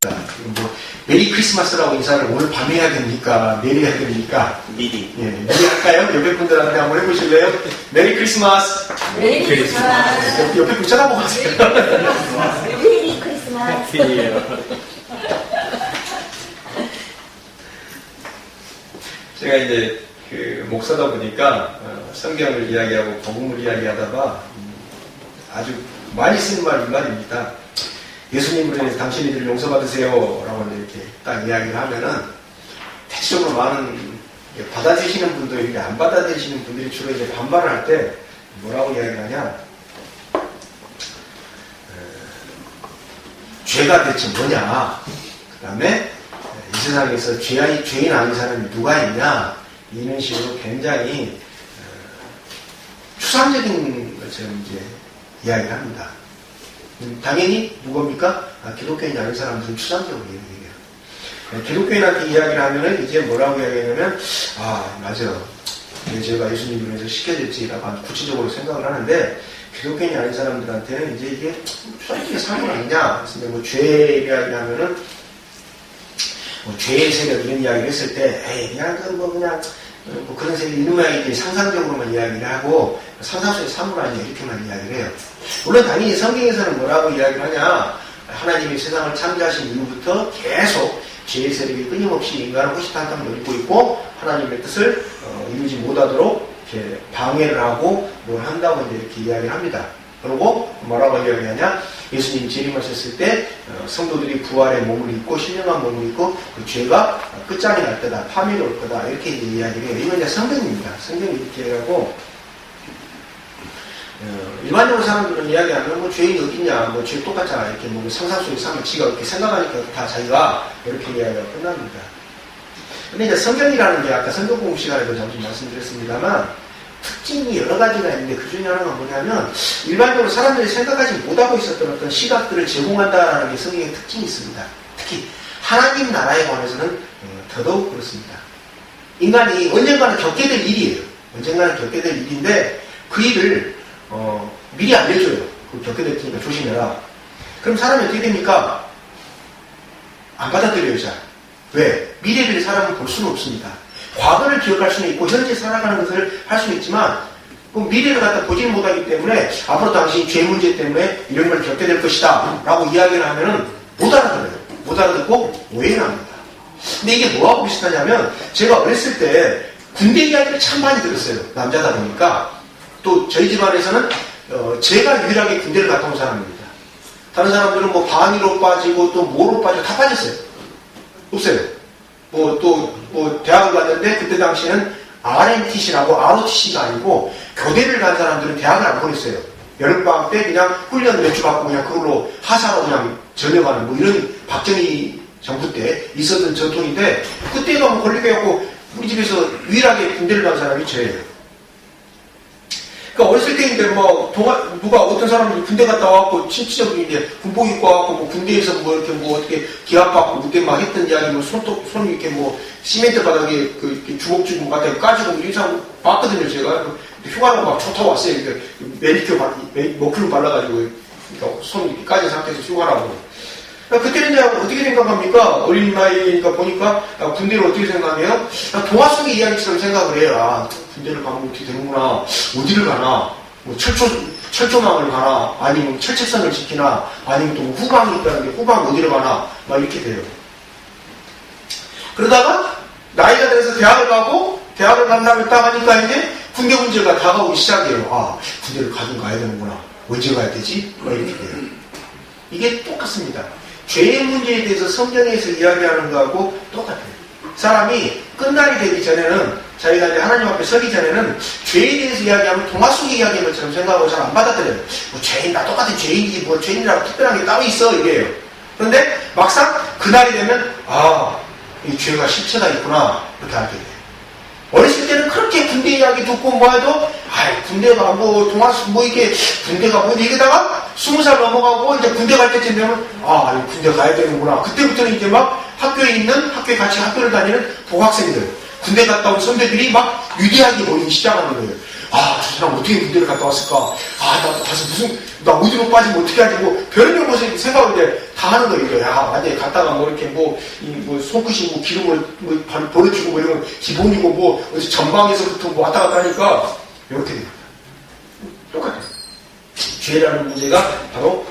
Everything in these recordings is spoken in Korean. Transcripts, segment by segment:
됩니까? 뭐 메리 크리스마스라고 인사를 오늘 밤에 해야 됩니까? 내일 해야 됩니까? 미리. 예, 미리 할까요? 옆에 분들한테 한번 해보실래요? 메리 크리스마스. 메리 크리스마스. 옆에 분 쳐다보고 하세요. 메리 크리스마스. 제가 이제 그 목사다 보니까 성경을 이야기하고 복음을 이야기하다가 아주 많이 쓰는 말이 이 말입니다. 예수님으로 인해서 당신이들 용서받으세요 라고 이렇게 딱 이야기를 하면은 대체적으로 많은 받아들이시는 분도 있는데 안 받아들이시는 분들이 주로 이제 반발을 할 때 뭐라고 이야기를 하냐, 죄가 대체 뭐냐, 그 다음에 이 세상에서 죄인 아닌 사람이 누가 있냐, 이런 식으로 굉장히 추상적인 것처럼 이제 이야기를 합니다. 당연히 누굽니까? 기독교인이 아닌 사람들은 추상적으로 얘기해요. 기독교인한테 이야기를 하면은 이제 뭐라고 이야기하냐면, 맞아, 제가 예수님으로 해서 시켜졌지라고 구체적으로 생각을 하는데, 기독교인이 아닌 사람들한테는 이제 이게 추상적인 사건 아니냐. 그래서 뭐 죄 이야기하면은 뭐 죄의 세력 이런 이야기를 했을 때, 그냥 뭐 그런 세력 이놈의 상상적으로만 이야기를 하고 상상 속의 사물 아니야 이렇게만 이야기를 해요. 물론 당연히 성경에서는 뭐라고 이야기를 하냐, 하나님이 세상을 창조하신 이후부터 계속 죄의 세력이 끊임없이 인간을 호시탐탐 노리고 있고 하나님의 뜻을 이루지 못하도록 이렇게 방해를 하고 뭘 한다고 이제 이렇게 이야기를 합니다. 그리고 뭐라고 이야기하냐, 예수님이 재림하셨을 때 성도들이 부활의 몸을 입고 신령한 몸을 입고 그 죄가 끝장이 날 거다, 파멸이 올 거다, 이렇게 이제 이야기를 해요. 이건 이제 성경입니다. 성경이 이렇게 하고, 일반적으로 사람들은 이야기하면 뭐 죄인이 어딨냐, 뭐 죄 똑같잖아, 이렇게 뭐 상상 속의 삶을 지가 이렇게 생각하니까 다 자기가 이렇게 이야기가 끝납니다. 근데 이제 성경이라는 게 아까 성경 공부 시간에도 잠시 말씀드렸습니다만 특징이 여러 가지가 있는데 그 중에 하나가 뭐냐면, 일반적으로 사람들이 생각하지 못하고 있었던 어떤 시각들을 제공한다라는 게 성경의 특징이 있습니다. 특히 하나님 나라에 관해서는 더더욱 그렇습니다. 인간이 언젠가는 겪게 될 일이에요. 언젠가는 겪게 될 일인데 그 일을 미리 알려줘요. 그 겪게 될 테니까 조심해라. 그럼 사람이 어떻게 됩니까? 안 받아들여요, 잘. 왜? 미래를 사람은 볼 수는 없습니다. 과거를 기억할 수는 있고 현재 살아가는 것을 할 수는 있지만 그 미래를 갖다 보지 못하기 때문에 앞으로 당신이 죄 문제 때문에 이런 걸 겪게 될 것이다 라고 이야기를 하면은 못 알아들어요. 못 알아듣고 오해를 합니다. 근데 이게 뭐하고 비슷하냐면, 제가 어렸을 때 군대 이야기를 참 많이 들었어요. 남자다 보니까. 또 저희 집안에서는 제가 유일하게 군대를 갔다 온 사람입니다. 다른 사람들은 뭐 방위로 빠지고 또 뭐로 빠지고 다 빠졌어요. 없어요. 뭐 대학을 갔는데 그때 당시에는 RMTC라고 ROTC가 아니고 교대를 간 사람들은 대학을 안 보냈어요. 여름방학 때 그냥 훈련 몇 주 받고 그냥 그걸로 하사로 그냥 전역하는 뭐 이런 박정희 정부 때 있었던 전통인데, 그때가 뭐 걸리게 해갖고 우리 집에서 유일하게 군대를 간 사람이 저예요. 그러니까 어렸을 때인데 뭐 누가 어떤 사람이 군대 갔다 와갖고 친치적인 이제 군복 입고 와갖고 뭐 군대에서 뭐 이렇게 뭐 어떻게 기합받고 그때 막 했던 이야기 뭐 손 이렇게 뭐 시멘트 바닥에 그 주먹 갖다 까지고 이런 사람 봤거든요. 제가 휴가로 막 좋다고 왔어요. 그러니까 머플러 발라가지고 그러니까 손 이렇게 까진 상태에서 휴가라고. 그때는 이제 어떻게 생각합니까? 어린 나이니까 보니까 군대를 어떻게 생각해요? 동화 속의 이야기처럼 생각을 해요. 군대를 가면 어떻게 되는구나. 어디를 가나? 뭐 철조망을 가나? 아니면 철책선을 지키나? 아니면 또 후방이 있다는데 후방 어디를 가나? 막 이렇게 돼요. 그러다가 나이가 돼서 대학을 가고, 대학을 간 다음에 딱 하니까 이제 군대 문제가 다가오기 시작해요. 군대를 가긴 가야 되는구나. 언제 가야 되지? 막 이렇게 돼요. 이게 똑같습니다. 죄의 문제에 대해서 성경에서 이야기하는 거하고 똑같아요. 사람이 끝날이 되기 전에는, 자기가 이제 하나님 앞에 서기 전에는 죄에 대해서 이야기하면 동화 속의 이야기인 것처럼 생각하고 잘 안 받아들여요. 뭐 죄인, 다 똑같은 죄인이지 뭐 죄인이라고 특별한 게 따로 있어 이래요. 그런데 막상 그날이 되면 이 죄가 실체가 있구나 이렇게 알게 돼요. 어렸을 때는 그렇게 군대 이야기 듣고 뭐 해도 군대가 뭐 동화 뭐 이게 군대가 뭐 이러다가 20살 넘어가고 이제 군대 갈 때쯤 되면 군대 가야 되는구나. 그때부터는 이제 막 학교에 같이 학교를 다니는 복학생들, 군대 갔다 온 선배들이 막 위대하게 보이기 시작하는 거예요. 아, 저 사람 어떻게 군대를 갔다 왔을까? 아, 나 가서 나 어디로 빠지면 어떻게 하지? 뭐, 별의별 것을 생각을 이제 다 하는 거예요. 야, 만약에 갔다가 뭐 이렇게 손끝이 뭐 기름을 뭐 버려주고 뭐 이런 건 기본이고 뭐, 어디 전방에서부터 뭐 왔다 갔다 하니까, 이렇게 됩니다. 똑같아요. 죄라는 문제가 바로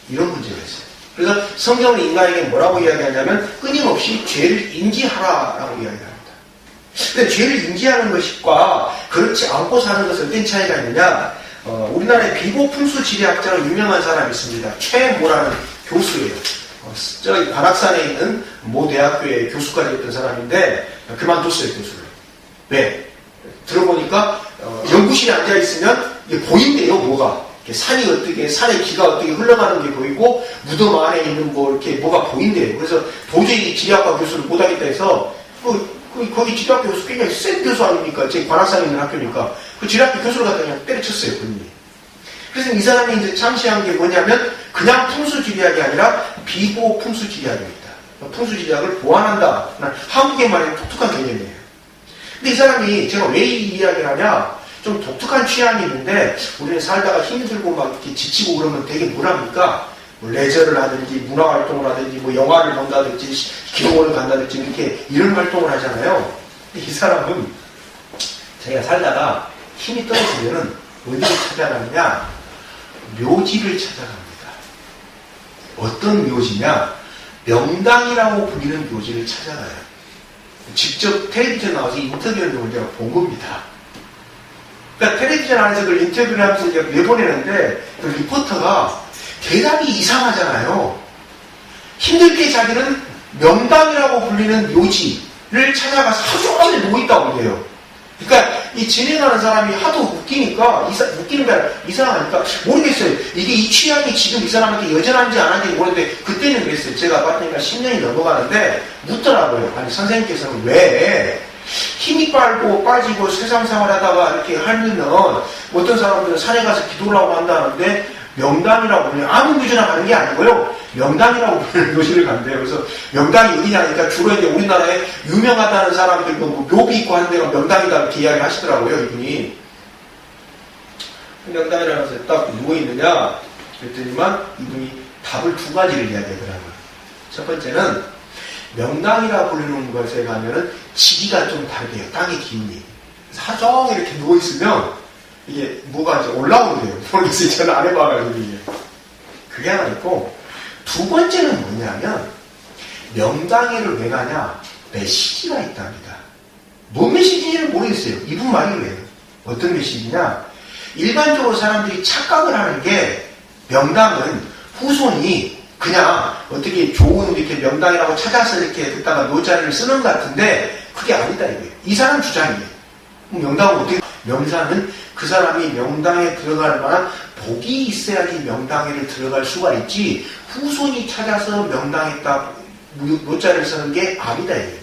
이런 문제가 있어요. 그래서 성경은 인간에게 뭐라고 이야기하냐면 끊임없이 죄를 인지하라라고 이야기합니다. 근데 죄를 인지하는 것과 그렇지 않고 사는 것은 어떤 차이가 있느냐? 우리나라의 비보풍수지리학자로 유명한 사람이 있습니다. 최모라는 교수예요. 저기 관악산에 있는 모 대학교의 교수까지 했던 사람인데 그만뒀어요, 교수를. 왜? 들어보니까 연구실에 앉아 있으면 이게 보인대요, 뭐가. 산이 어떻게, 산의 기가 어떻게 흘러가는 게 보이고 무덤 안에 있는 뭐 이렇게 뭐가 보인대요. 그래서 도저히 지리학과 교수를 못하겠다 해서 거기 지리학교 교수 굉장히 센 교수 아닙니까? 제 관악산에 있는 학교니까 그 지리학교 교수를 갖다 그냥 때려쳤어요, 본인이. 그래서 이 사람이 이제 창시한 게 뭐냐면 그냥 풍수지리학이 아니라 비보 풍수지리학입니다. 풍수지리학을 보완한다. 한국의 말에는 독특한 개념이에요. 근데 이 사람이 제가 왜 이 이야기를 하냐? 좀 독특한 취향이 있는데 우리는 살다가 힘들고 막 이렇게 지치고 그러면 되게 뭐랍니까? 뭐 레저를 하든지 문화활동을 하든지 뭐 영화를 본다든지 기록원을 간다든지 이렇게 이런 활동을 하잖아요. 근데 이 사람은 자기가 살다가 힘이 떨어지면은 어디를 찾아가느냐? 묘지를 찾아갑니다. 어떤 묘지냐? 명당이라고 불리는 묘지를 찾아가요. 직접 텔레비전 나와서 인터뷰하는 걸 제가 본 겁니다. 그러니까 텔레비전 안에서 그걸 인터뷰를 하면서 제가 내보내는데 그 리포터가 대답이 이상하잖아요. 힘들게 자기는 명당이라고 불리는 묘지를 찾아가서 하루 종일 누워있다고 그래요. 그러니까 이 진행하는 사람이 하도 웃기니까 웃기는 게 아니라 이상하니까 모르겠어요. 이게 이 취향이 지금 이 사람한테 여전한지 안 한지 모르는데 그때는 그랬어요. 제가 봤더니까 10년이 넘어가는데 묻더라고요. 아니 선생님께서는 왜 힘이 빠지고 세상 생활하다가 이렇게 하면은 어떤 사람들은 산에 가서 기도를 하고 한다는데 명당이라고 그냥 아무 묘지나 가는 게 아니고요. 명당이라고 부르는 묘지를 간대요. 그래서 명당이 어디냐니까 주로 이제 우리나라에 유명하다는 사람들 뭐 묘비 있고 하는 데가 명당이다 이렇게 이야기를 하시더라고요. 이분이. 명당이라고 해서 딱 누워있느냐 그랬더니만 이분이 답을 두 가지를 이야기하더라고요. 첫 번째는 명당이라 부르는 것에 가면은 지기가 좀 다르대요. 땅의 기운이. 하루 종일 이렇게 누워있으면 이게 뭐가 이제 올라오는데요. 모르겠어요. 저는 안 해봐가지고 이게. 그게 하나 있고 두 번째는 뭐냐면 명당에를 왜 가냐? 메시지가 있답니다. 뭔 메시지인지는 모르겠어요. 이분 말이 그래요. 어떤 메시지냐? 일반적으로 사람들이 착각을 하는 게 명당은 후손이 그냥 어떻게 좋은 이렇게 명당이라고 찾아서 이렇게 듣다가 묘자리를 쓰는 것 같은데 그게 아니다 이거예요. 이 사람 주장이에요. 명당은 어떻게? 명사는 그 사람이 명당에 들어갈 만한 복이 있어야지 명당에를 들어갈 수가 있지 후손이 찾아서 명당에 딱 묘자리를 쓰는 게 아니다 이거예요.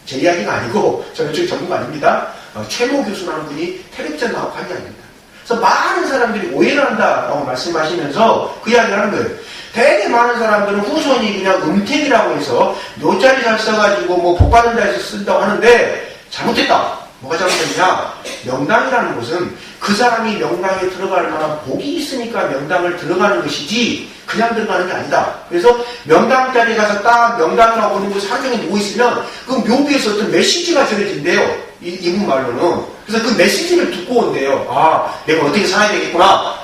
제 이야기가 아니고 저는 이쪽 전문가 아닙니다. 최모 교수라는 분이 텔레비전 나오고 한 이야기입니다. 그래서 많은 사람들이 오해를 한다라고 말씀하시면서 그 이야기를 하는 거예요. 되게 많은 사람들은 후손이 그냥 음택이라고 해서 묘자리 잘 써가지고 뭐 복받는다 해서 쓴다고 하는데 잘못됐다. 뭐가 잘못됐냐? 명당이라는 것은 그 사람이 명당에 들어갈 만한 복이 있으니까 명당을 들어가는 것이지 그냥 들어가는 게 아니다. 그래서 명당 자리에 가서 딱 명당이라고 부르는 곳에 하루 종일 누워있으면 그 묘비에서 어떤 메시지가 전해진대요. 이분 말로는. 그래서 그 메시지를 듣고 온대요. 아, 내가 어떻게 살아야 되겠구나.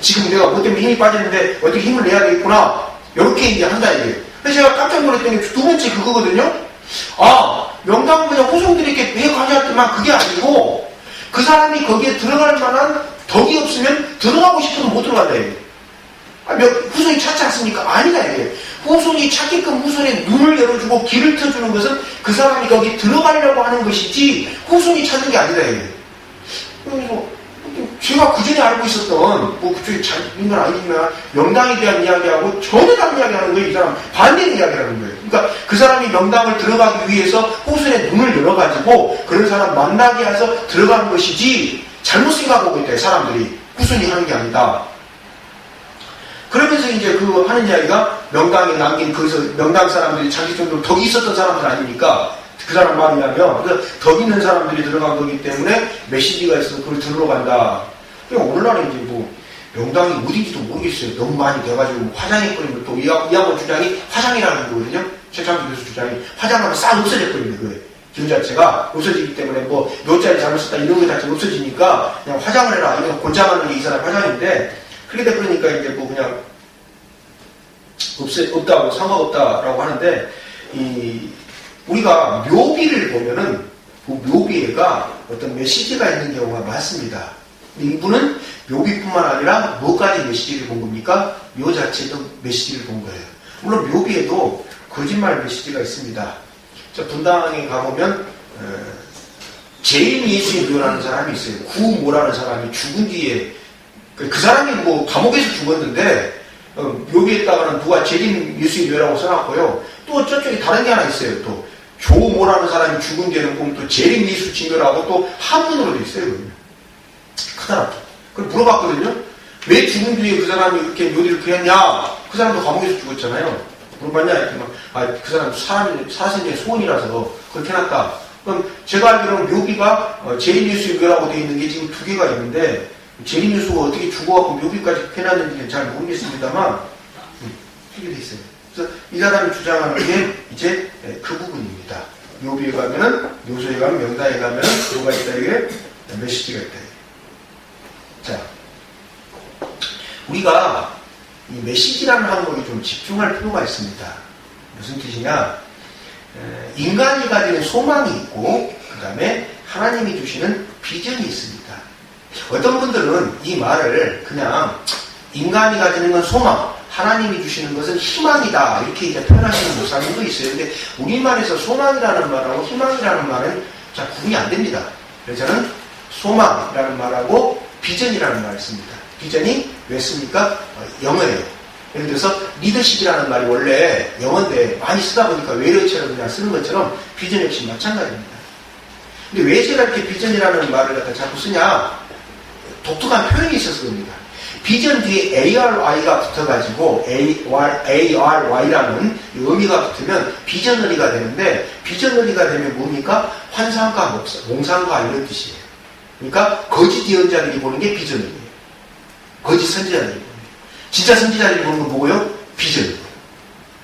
지금 내가 뭐 때문에 힘이 빠지는데 어떻게 힘을 내야 되겠구나. 이렇게 이제 한다 이게. 그래서 제가 깜짝 놀랐더니 두 번째 그거거든요. 아, 명당은 그냥 후손들이 이렇게 배 가져왔지만 그게 아니고 그 사람이 거기에 들어갈 만한 덕이 없으면 들어가고 싶어도 못 들어간다 이게. 후손이 찾지 않습니까? 아니다 이게. 후손이 찾게끔 후손의 눈을 열어주고 길을 트주는 것은 그 사람이 거기 들어가려고 하는 것이지 후손이 찾는 게 아니다 이게. 그래서 제가 그전에 알고 있었던 뭐 그쪽에 잘인 건 아니지만 명당에 대한 이야기하고 전혀 다른 이야기하는 거예요. 이 사람 반대의 이야기하는 거예요. 그러니까 그 사람이 명당을 들어가기 위해서 후손의 눈을 열어가지고 그런 사람 만나게 해서 들어가는 것이지 잘못 생각하고 있다 사람들이. 후손이 하는 게 아니다. 그러면서 이제 그 하는 이야기가 명당에 남긴 거기서 명당 사람들이 자기 정도로 덕이 있었던 사람들 아닙니까? 그 사람 말이냐면 덕 있는 사람들이 들어간 거기 때문에 메시지가 있어서 그걸 들으러 간다. 그러니까 오늘날에 이제 뭐 명당이 어딘지도 모르겠어요. 너무 많이 돼가지고 뭐 화장해 버리면 또 이하고 주장이 화장이라는 거거든요. 최창기 교수 주장이 화장하면 싹 없어져 버립니다. 그 기운 자체가 없어지기 때문에 뭐 묘자리 잘못 썼다 이런 거 자체가 없어지니까 그냥 화장을 해라. 이거 권장하는 게 이 사람 화장인데 그렇게 돼버리니까 이제 뭐 그냥 없다고 상관없다라고 하는데 우리가 묘비를 보면은 그 묘비가 어떤 메시지가 있는 경우가 많습니다. 이분은 묘비뿐만 아니라 뭐까지 메시지를 본 겁니까? 묘 자체도 메시지를 본 거예요. 물론 묘비에도 거짓말 메시지가 있습니다. 저 분당에 가보면 제일 예수의 묘라는 사람이 있어요. 구모라는 사람이 죽은 뒤에 그 사람이 뭐 감옥에서 죽었는데 묘비에다가는 누가 제일 예수의 묘라고 써놨고요. 또 저쪽에 다른 게 하나 있어요. 또 조모라는 사람이 죽은 뒤에는 보면 또 제일 예수 징표라고 또 한문으로 돼 있어요. 크더라고. 그걸 물어봤거든요. 왜 죽은 뒤에 그 사람이 이렇게 묘지를 그렸냐? 그 사람도 감옥에서 죽었잖아요. 물어봤냐? 이렇게 그 사람 사신의 소원이라서 그렇게 해놨다. 그럼 제가 알기로는 묘비가 제인유수 묘라고 되어 있는 게 지금 2개가 있는데 제인유수가 어떻게 죽어갖고 묘비까지 해놨는지는 잘 모르겠습니다만 이렇게 돼 있어요. 그래서 이 사람이 주장하는 게 이제 그 부분입니다. 묘비에 가면은 묘소에 가면 명당에 가면은 뭐가 있다 이게 메시지가 있다. 자, 우리가 이 메시지라는 항목에 좀 집중할 필요가 있습니다. 무슨 뜻이냐? 인간이 가지는 소망이 있고 그 다음에 하나님이 주시는 비전이 있습니다. 어떤 분들은 이 말을 그냥 인간이 가지는 건 소망, 하나님이 주시는 것은 희망이다 이렇게 이제 표현하시는 목사님도 있어요. 근데 우리말에서 소망이라는 말하고 희망이라는 말은 잘 구분이 안 됩니다. 그래서 저는 소망이라는 말하고 비전이라는 말을 씁니다. 비전이 왜 씁니까? 영어예요. 예를 들어서 리더십이라는 말이 원래 영어인데 많이 쓰다 보니까 외래어처럼 그냥 쓰는 것처럼 비전 역시 마찬가지입니다. 근데 왜 제가 이렇게 비전이라는 말을 갖다 자꾸 쓰냐? 독특한 표현이 있어서 그럽니다. 비전 뒤에 ARY가 붙어가지고 ARY라는 의미가 붙으면 비전너리가 되는데 비전너리가 되면 뭡니까? 환상과 몽상과 이런 뜻이에요. 그러니까 거짓 예언자들이 보는 게 비전너리예요. 거짓 선지자들이 보는 게. 진짜 선지자들이 보는 건 뭐고요? 비전이에요.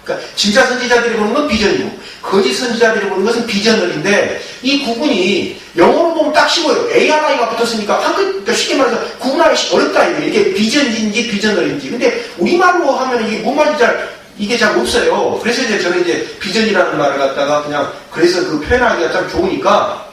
그러니까 진짜 선지자들이 보는 건 비전이고 거짓 선지자들이 보는 것은 비전너리인데 이 구분이 영어로 보면 딱 쉬워요. ARI가 붙었으니까 그러니까 쉽게 말해서 구분하기 어렵다 이게 비전인지 비전너리인지. 근데 우리말로 하면 이게 뭔 말인지 이게 잘 없어요. 그래서 이제 저는 이제 비전이라는 말을 갖다가 그냥 그래서 그 표현하기가 참 좋으니까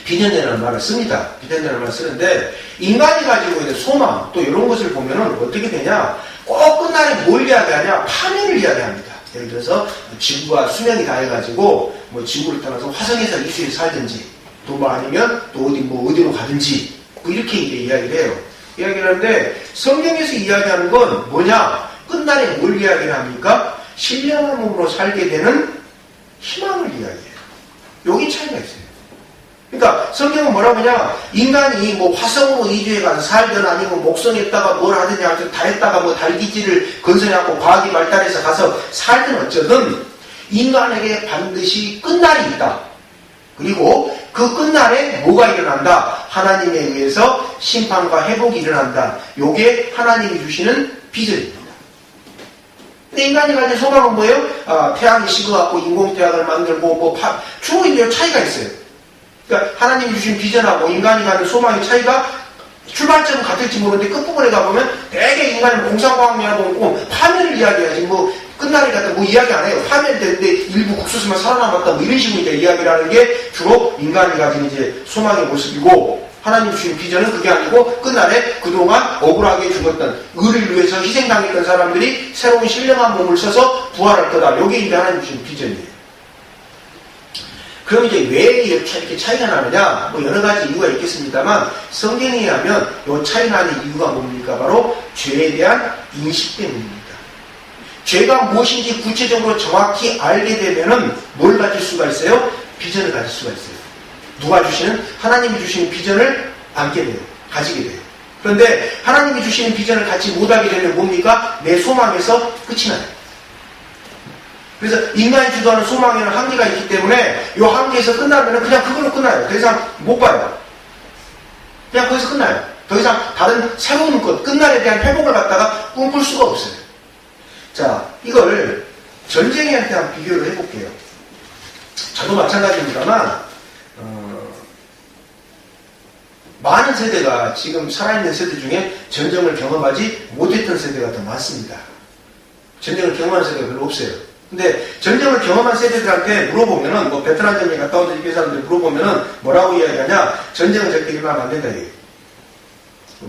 비전이라는 말을 씁니다. 비전이라는 말을 쓰는데 인간이 가지고 있는 소망 또 이런 것을 보면은 어떻게 되냐? 꼭 끝날에 뭘 이야기하냐? 파멸을 이야기합니다. 예를 들어서 지구가 수명이 다 해가지고 뭐 지구를 떠나서 화성에서 이수에 살든지 또 뭐 아니면 또 어디로 가든지 뭐 이렇게 이제 이야기를 해요. 이야기를 하는데 성경에서 이야기하는 건 뭐냐? 끝날에 뭘 이야기를 합니까? 신령한 몸으로 살게 되는 희망을 이야기해요. 여기 차이가 있어요. 그러니까 성경은 뭐라고 하냐? 인간이 뭐 화성으로 이주해 가서 살든 아니면 목성에다가 뭘 하든지 달에다가 뭐 달기지를 건설하고 과학이 발달해서 가서 살든 어쩌든 인간에게 반드시 끝날이 있다. 그리고 그 끝날에 뭐가 일어난다? 하나님에 의해서 심판과 회복이 일어난다. 요게 하나님이 주시는 비전입니다. 근데 인간이 가진 소망은 뭐예요? 태양이 식어갖고 인공태양을 만들고 주로 이제 차이가 있어요. 그러니까 하나님이 주신 비전하고 인간이 가는 소망의 차이가 출발점은 같을지 모르는데 끝부분에 가보면 대개 인간은 공상과학이라고 하고 파멸을 이야기하지 뭐 끝날을 갖다 뭐 이야기 안 해요. 파멸되는데 일부 국수수만 살아남았다 뭐 이런 식으로 이제 이야기를 하는 게 주로 인간이 가진 이제 소망의 모습이고 하나님 주신 비전은 그게 아니고 끝날에 그동안 억울하게 죽었던 의를 위해서 희생당했던 사람들이 새로운 신령한 몸을 써서 부활할 거다. 이게 이제 하나님 주신 비전이에요. 그럼 이제 왜 이렇게 차이가 나느냐? 뭐 여러 가지 이유가 있겠습니다만 성경에 의하면 이 차이 나는 이유가 뭡니까? 바로 죄에 대한 인식 때문입니다. 죄가 무엇인지 구체적으로 정확히 알게 되면은 뭘 가질 수가 있어요? 비전을 가질 수가 있어요. 누가 주시는? 하나님이 주시는 비전을 안게 돼요. 가지게 돼요. 그런데 하나님이 주시는 비전을 갖지 못하게 되면 뭡니까? 내 소망에서 끝이 나요. 그래서 인간이 주도하는 소망에는 한계가 있기 때문에 이 한계에서 끝나면 그냥 그걸로 끝나요. 더 이상 못 봐요. 그냥 거기서 끝나요. 더 이상 다른 새로운 것, 끝날에 대한 회복을 갖다가 꿈꿀 수가 없어요. 자, 이걸 전쟁에 대한 비교를 해볼게요. 저도 마찬가지입니다만 많은 세대가 지금 살아있는 세대 중에 전쟁을 경험하지 못했던 세대가 더 많습니다. 전쟁을 경험한 세대가 별로 없어요. 근데 전쟁을 경험한 세대들한테 물어보면은, 뭐 베트남 전쟁 갔다 온 이 사람들 물어보면은 뭐라고 이야기하냐? 전쟁은 절대 일어나면 안 된다 이거예요.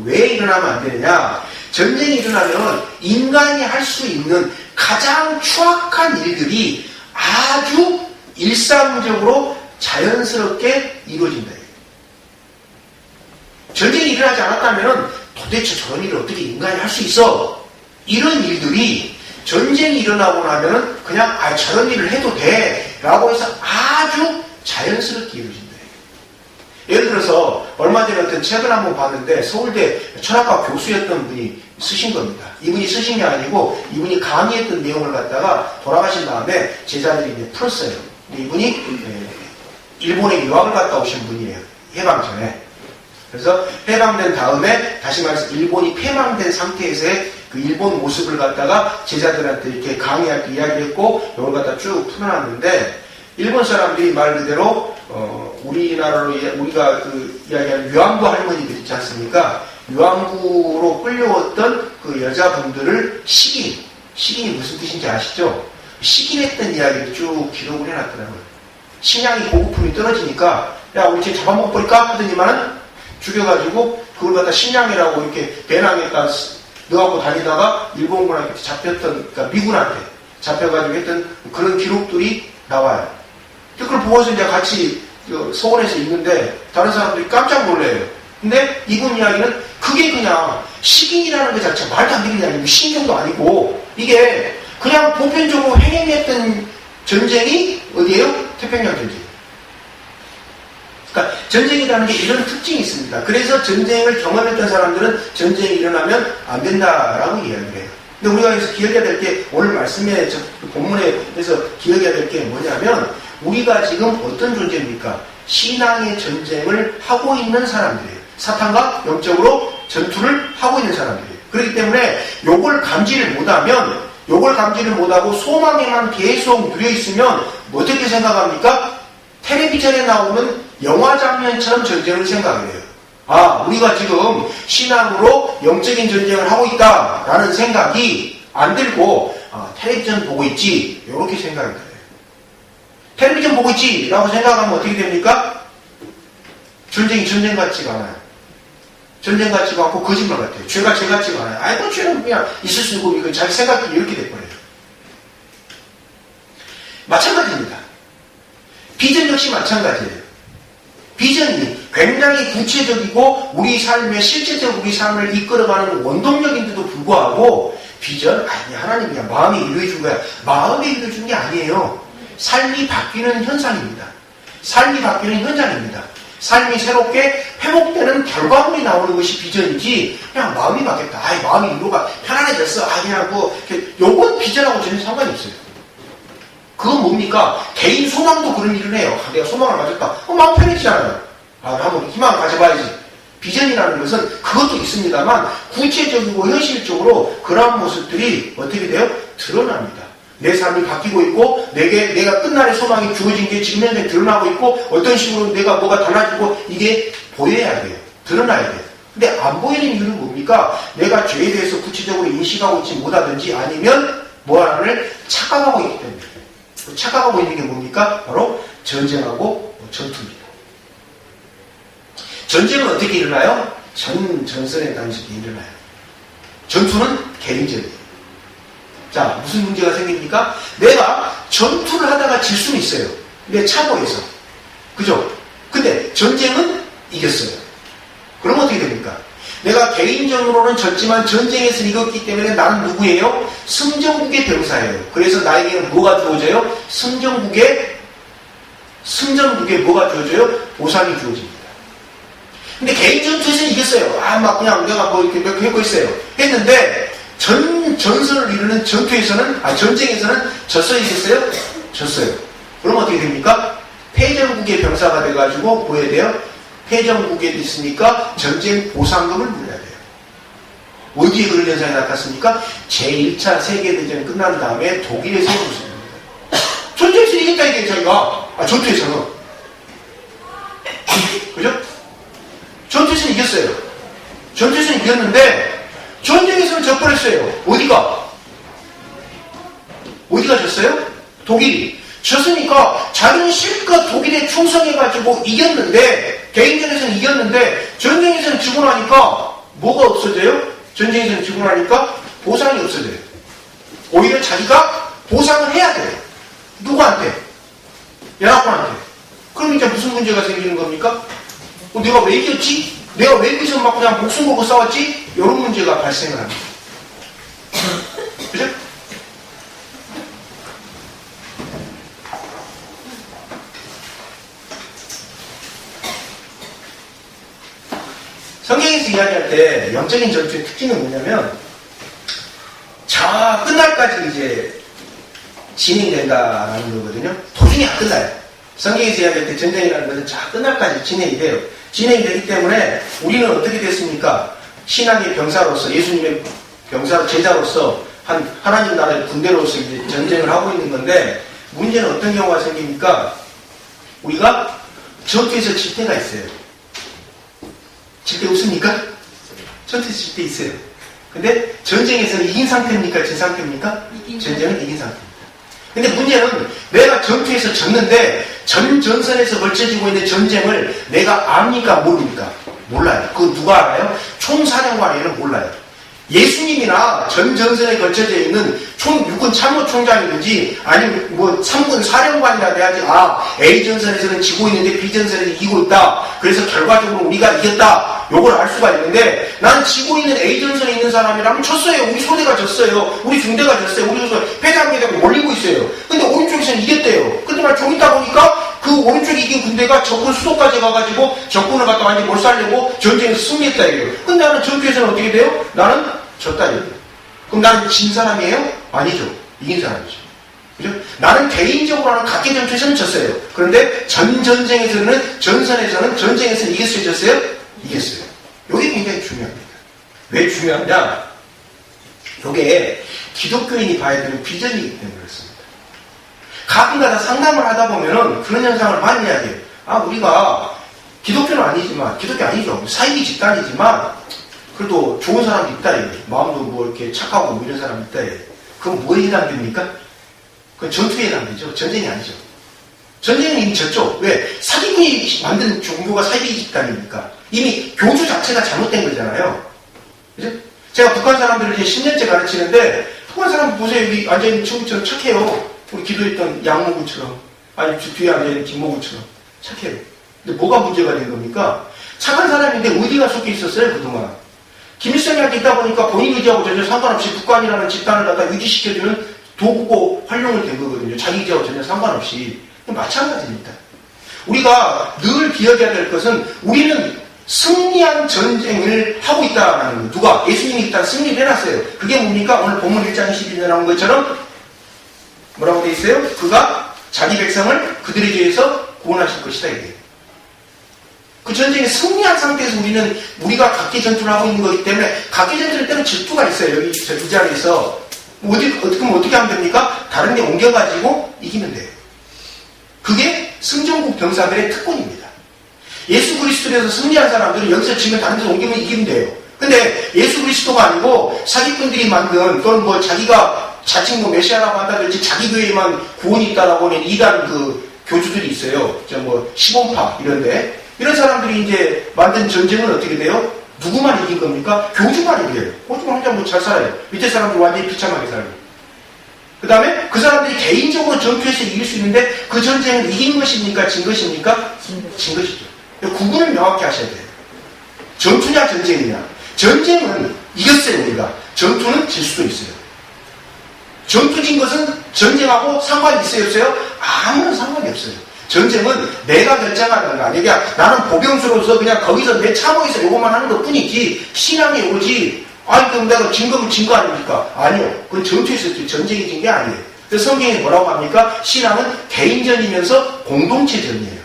왜 일어나면 안 되느냐? 전쟁이 일어나면 인간이 할 수 있는 가장 추악한 일들이 아주 일상적으로 자연스럽게 이루어진다. 전쟁이 일어나지 않았다면 도대체 저런 일을 어떻게 인간이 할 수 있어? 이런 일들이 전쟁이 일어나고 나면은 그냥 저런 일을 해도 돼 라고 해서 아주 자연스럽게 이루어진다. 예를 들어서 얼마 전에 어떤 책을 한번 봤는데 서울대 철학과 교수였던 분이 쓰신 겁니다. 이분이 쓰신 게 아니고 이분이 강의했던 내용을 갖다가 돌아가신 다음에 제자들이 이제 풀었어요. 근데 이분이 일본에 유학을 갔다 오신 분이에요. 해방 전에. 그래서 해방된 다음에 다시 말해서 일본이 폐망된 상태에서의 그 일본 모습을 갖다가 제자들한테 이렇게 강의할 때 이야기했고 이걸 갖다 쭉 풀어놨는데 일본 사람들이 말 그대로 우리나라로 우리가 그 이야기하는 유황부 할머니들 있지 않습니까? 유황부로 끌려왔던 그 여자분들을 식인이 무슨 뜻인지 아시죠? 식인했던 이야기를 쭉 기록을 해놨더라고요. 식량이 보급품이 떨어지니까 야 우리 쟤 잡아먹어버릴까 하더니만은 죽여가지고 그걸 갖다 식량이라고 이렇게 배낭에다 넣어갖고 다니다가 일본군한테 잡혔던, 그러니까 미군한테 잡혀가지고 했던 그런 기록들이 나와요. 그걸 보고서 이제 같이 서울에서 읽는데 다른 사람들이 깜짝 놀래요. 근데 이분 이야기는 그게 그냥 식인이라는 게 자체가 말도 안 되는 게 아니고 신경도 아니고 이게 그냥 보편적으로 행행했던 전쟁이 어디예요? 태평양 전쟁. 그러니까 전쟁이라는 게 이런 특징이 있습니다. 그래서 전쟁을 경험했던 사람들은 전쟁이 일어나면 안 된다라고 이야기를 해요. 근데 우리가 여기서 기억해야 될 게 오늘 말씀에 본문에서 기억해야 될 게 뭐냐면 우리가 지금 어떤 존재입니까? 신앙의 전쟁을 하고 있는 사람들이에요. 사탄과 영적으로 전투를 하고 있는 사람들이에요. 그렇기 때문에 요걸 감지를 못하고 소망에만 계속 누려있으면 어떻게 생각합니까? 텔레비전에 나오는 영화 장면처럼 전쟁을 생각을 해요. 아, 우리가 지금 신앙으로 영적인 전쟁을 하고 있다라는 생각이 안 들고 텔레비전 보고 있지 이렇게 생각이 돼요. 텔레비전 보고 있지 라고 생각하면 어떻게 됩니까? 전쟁이 전쟁 같지가 않아요. 전쟁 같지가 않고 거짓말 같아요. 죄가 죄 같지가 않아요. 아이고 죄는 그냥 있을 수 있고 이거 자기 생각이 이렇게 돼버려요. 마찬가지입니다. 비전 역시 마찬가지예요. 비전이 굉장히 구체적이고 우리 삶에 실제적으로 우리 삶을 이끌어가는 원동력인데도 불구하고 비전? 아니 하나님이야 마음이 이루어준 거야. 마음이 이루어준 게 아니에요. 삶이 바뀌는 현상입니다. 삶이 바뀌는 현장입니다. 삶이 새롭게 회복되는 결과물이 나오는 것이 비전이지 그냥 마음이 바뀌었다. 아이 마음이 이루가 편안해졌어. 그냥 뭐 요건 비전하고 전혀 상관이 없어요. 그건 뭡니까? 개인 소망도 그런 일을 해요. 내가 소망을 가졌다. 마음 편해지잖아요. 한번 희망을 가져봐야지. 비전이라는 것은 그것도 있습니다만 구체적이고 현실적으로 그러한 모습들이 어떻게 돼요? 드러납니다. 내 삶이 바뀌고 있고 내가 끝날의 소망이 주어진 게 지금 현재 드러나고 있고 어떤 식으로 내가 뭐가 달라지고 이게 보여야 돼요. 드러나야 돼요. 근데 안 보이는 이유는 뭡니까? 내가 죄에 대해서 구체적으로 인식하고 있지 못하든지 아니면 뭐 하나를 착각하고 있기 때문에. 착각하고 있는 게 뭡니까? 바로 전쟁하고 전투입니다. 전쟁은 어떻게 일어나요? 전선의 단식이 일어나요. 전투는 개인적이에요. 자, 무슨 문제가 생깁니까? 내가 전투를 하다가 질 수는 있어요. 내 차고에서. 그죠? 근데 전쟁은 이겼어요. 그럼 어떻게 됩니까? 내가 개인적으로는 졌지만 전쟁에서 이겼기 때문에 나는 누구예요? 승전국의 병사예요. 그래서 나에게는 뭐가 주어져요? 승전국에 뭐가 주어져요? 보상이 주어집니다. 근데 개인 전투에서는 이겼어요. 막 그냥 내가 뭐 이렇게 몇 개 했고 있어요. 했는데 전선을 이루는 전쟁에서는 졌어요, 이겼어요? 졌어요. 그럼 어떻게 됩니까? 패전국의 병사가 돼가지고 뭐 해야 돼요? 패전국에 있으니까 전쟁 보상금을 물어야 돼요. 어디에 그런 현상이 나타났습니까? 제1차 세계대전이 끝난 다음에 독일에서 그렇습니다. 전쟁에서 이겼다 이게 자기가. 전투에서는. 그죠? 전투에서는 이겼어요. 전투에서는 이겼는데 전쟁에서는 져버렸어요. 어디가 졌어요? 독일이. 졌으니까 자기는 실컷 독일에 충성해가지고 이겼는데, 개인전에서는 이겼는데 전쟁에서는 지고 나니까 뭐가 없어져요? 전쟁에서는 지고 나니까 보상이 없어져요. 오히려 자기가 보상을 해야 돼요. 누구한테? 연합군한테. 그럼 이제 무슨 문제가 생기는 겁니까? 내가 왜 이겼지? 내가 왜 여기서 막 그냥 목숨 걸고 싸웠지? 이런 문제가 발생을 합니다. 그죠? 성경에서 이야기할 때 영적인 전투의 특징은 뭐냐면 끝날까지 이제 진행된다라는 거거든요. 도중에 안 끝나요. 성경에서 이야기할 때 전쟁이라는 것은 끝날까지 진행이 돼요. 진행이 되기 때문에 우리는 어떻게 됐습니까? 신앙의 병사로서, 예수님의 제자로서 하나님 나라의 군대로서 이제 전쟁을 하고 있는 건데, 문제는 어떤 경우가 생깁니까? 우리가 전투에서 질 때가 있어요. 질 때 없습니까? 전투에서 질 때 있어요. 근데 전쟁에서는 이긴 상태입니까? 진 상태입니까? 전쟁은 이긴 상태입니다. 근데 문제는 내가 전투에서 졌는데 전선에서 걸쳐지고 있는 전쟁을 내가 압니까? 모릅니까? 몰라요. 그거 누가 알아요? 총사령관에는 몰라요. 예수님이나 전선에 걸쳐져 있는 육군 참모총장이든지 아니면 뭐 참군 사령관이라도 해야지 A전선에서는 지고 있는데 B전선에서 이기고 있다. 그래서 결과적으로 우리가 이겼다. 요걸 알 수가 있는데, 난 지고 있는 A전선에 있는 사람이라면 졌어요. 우리 소대가 졌어요. 우리 중대가 졌어요. 우리 패장계가 몰리고 있어요. 근데 오른쪽에서는 이겼대요. 근데 말 좀 있다 보니까 그 오른쪽에 이긴 군대가 적군 수도까지 가가지고 적군을 갖다 완전히 몰살내고 전쟁에서 승리했다 이거예요. 근데 나는 전투에서는 어떻게 돼요? 나는 졌다 이거예요. 그럼 나는 진 사람이에요? 아니죠. 이긴 사람이죠. 그죠? 나는 개인적으로 하는 각계 전투에서는 졌어요. 그런데 전선에서는 전쟁에서는 이겼어요, 졌어요? 이겼어요. 이게 굉장히 중요합니다. 왜 중요하냐? 이게 기독교인이 봐야 되는 비전이기 때문에 그렇습니다. 가끔가다 상담을 하다 보면은 그런 현상을 많이 이야기해요. 우리가 기독교 아니죠. 사이비 집단이지만 그래도 좋은 사람도 있다 이거예요. 마음도 뭐 이렇게 착하고 뭐 이런 사람이 있다 이거예요. 그럼 뭐에 해당됩니까? 그건 전투에 해당되죠. 전쟁이 아니죠. 전쟁은 이미 졌죠. 왜? 사기꾼이 만든 종교가 사이비 집단입니까? 이미 교주 자체가 잘못된 거잖아요. 그죠? 제가 북한 사람들을 이제 10년째 가르치는데, 북한 사람 보세요. 여기 앉아있는 친구처럼 착해요. 우리 기도했던 양모구처럼. 아니, 뒤에 앉아있는 김모구처럼. 착해요. 근데 뭐가 문제가 된 겁니까? 착한 사람인데 어디가 속해 있었어요, 그동안? 김일성이한테 있다 보니까 본인 의지하고 전혀 상관없이 북한이라는 집단을 갖다 유지시켜주는 도구고 활용이 된 거거든요. 자기 의지하고 전혀 상관없이. 마찬가지입니다. 우리가 늘 기억해야 될 것은 우리는 승리한 전쟁을 하고 있다는 거. 누가? 예수님이 일단 승리를 해놨어요. 그게 뭡니까? 오늘 본문 1장 22절에 나온 것처럼 뭐라고 돼 있어요? 그가 자기 백성을 그들의 죄에서 구원하실 것이다. 이게. 그 전쟁에 승리한 상태에서 우리가 각계 전투를 하고 있는 거기 때문에 각계 전투를 때는 질투가 있어요. 여기 이 자리에서. 어떻게 하면 됩니까? 다른 데 옮겨가지고 이기면 돼요. 그게 승전국 병사들의 특권입니다. 예수 그리스도에서 승리한 사람들은 여기서 지금 다른 데서 옮기면 이기면 돼요. 근데 예수 그리스도가 아니고 사기꾼들이 만든, 또는 뭐 자기가 자칭 뭐 메시아라고 한다든지 자기 교회에만 구원이 있다라고 하는 이단 교주들이 있어요. 시몬파 이런데. 이런 사람들이 이제 만든 전쟁은 어떻게 돼요? 누구만 이긴 겁니까? 교주만 이겨요. 교주만 혼자 잘 살아요. 밑에 사람들 완전히 비참하게 살고. 그 다음에 그 사람들이 개인적으로 전투에서 이길 수 있는데 그 전쟁은 이긴 것입니까? 진 것입니까? 진 것이죠. 구분을 명확히 하셔야 돼요. 전투냐 전쟁이냐. 전쟁은 이겼어요 우리가. 전투는 질 수도 있어요. 전투 진 것은 전쟁하고 상관이 있어요 없어요? 아무런 상관이 없어요. 전쟁은 내가 결정하는 거 아니야. 나는 보병수로서 그냥 거기서 내 참호에서 요것만 하는 것 뿐이지 신앙이 오지 아니, 그럼 내가 증거면 증거 아닙니까? 아니요. 그건 전투에서 전쟁이 진 게 아니에요. 그래서 성경이 뭐라고 합니까? 신앙은 개인전이면서 공동체전이에요.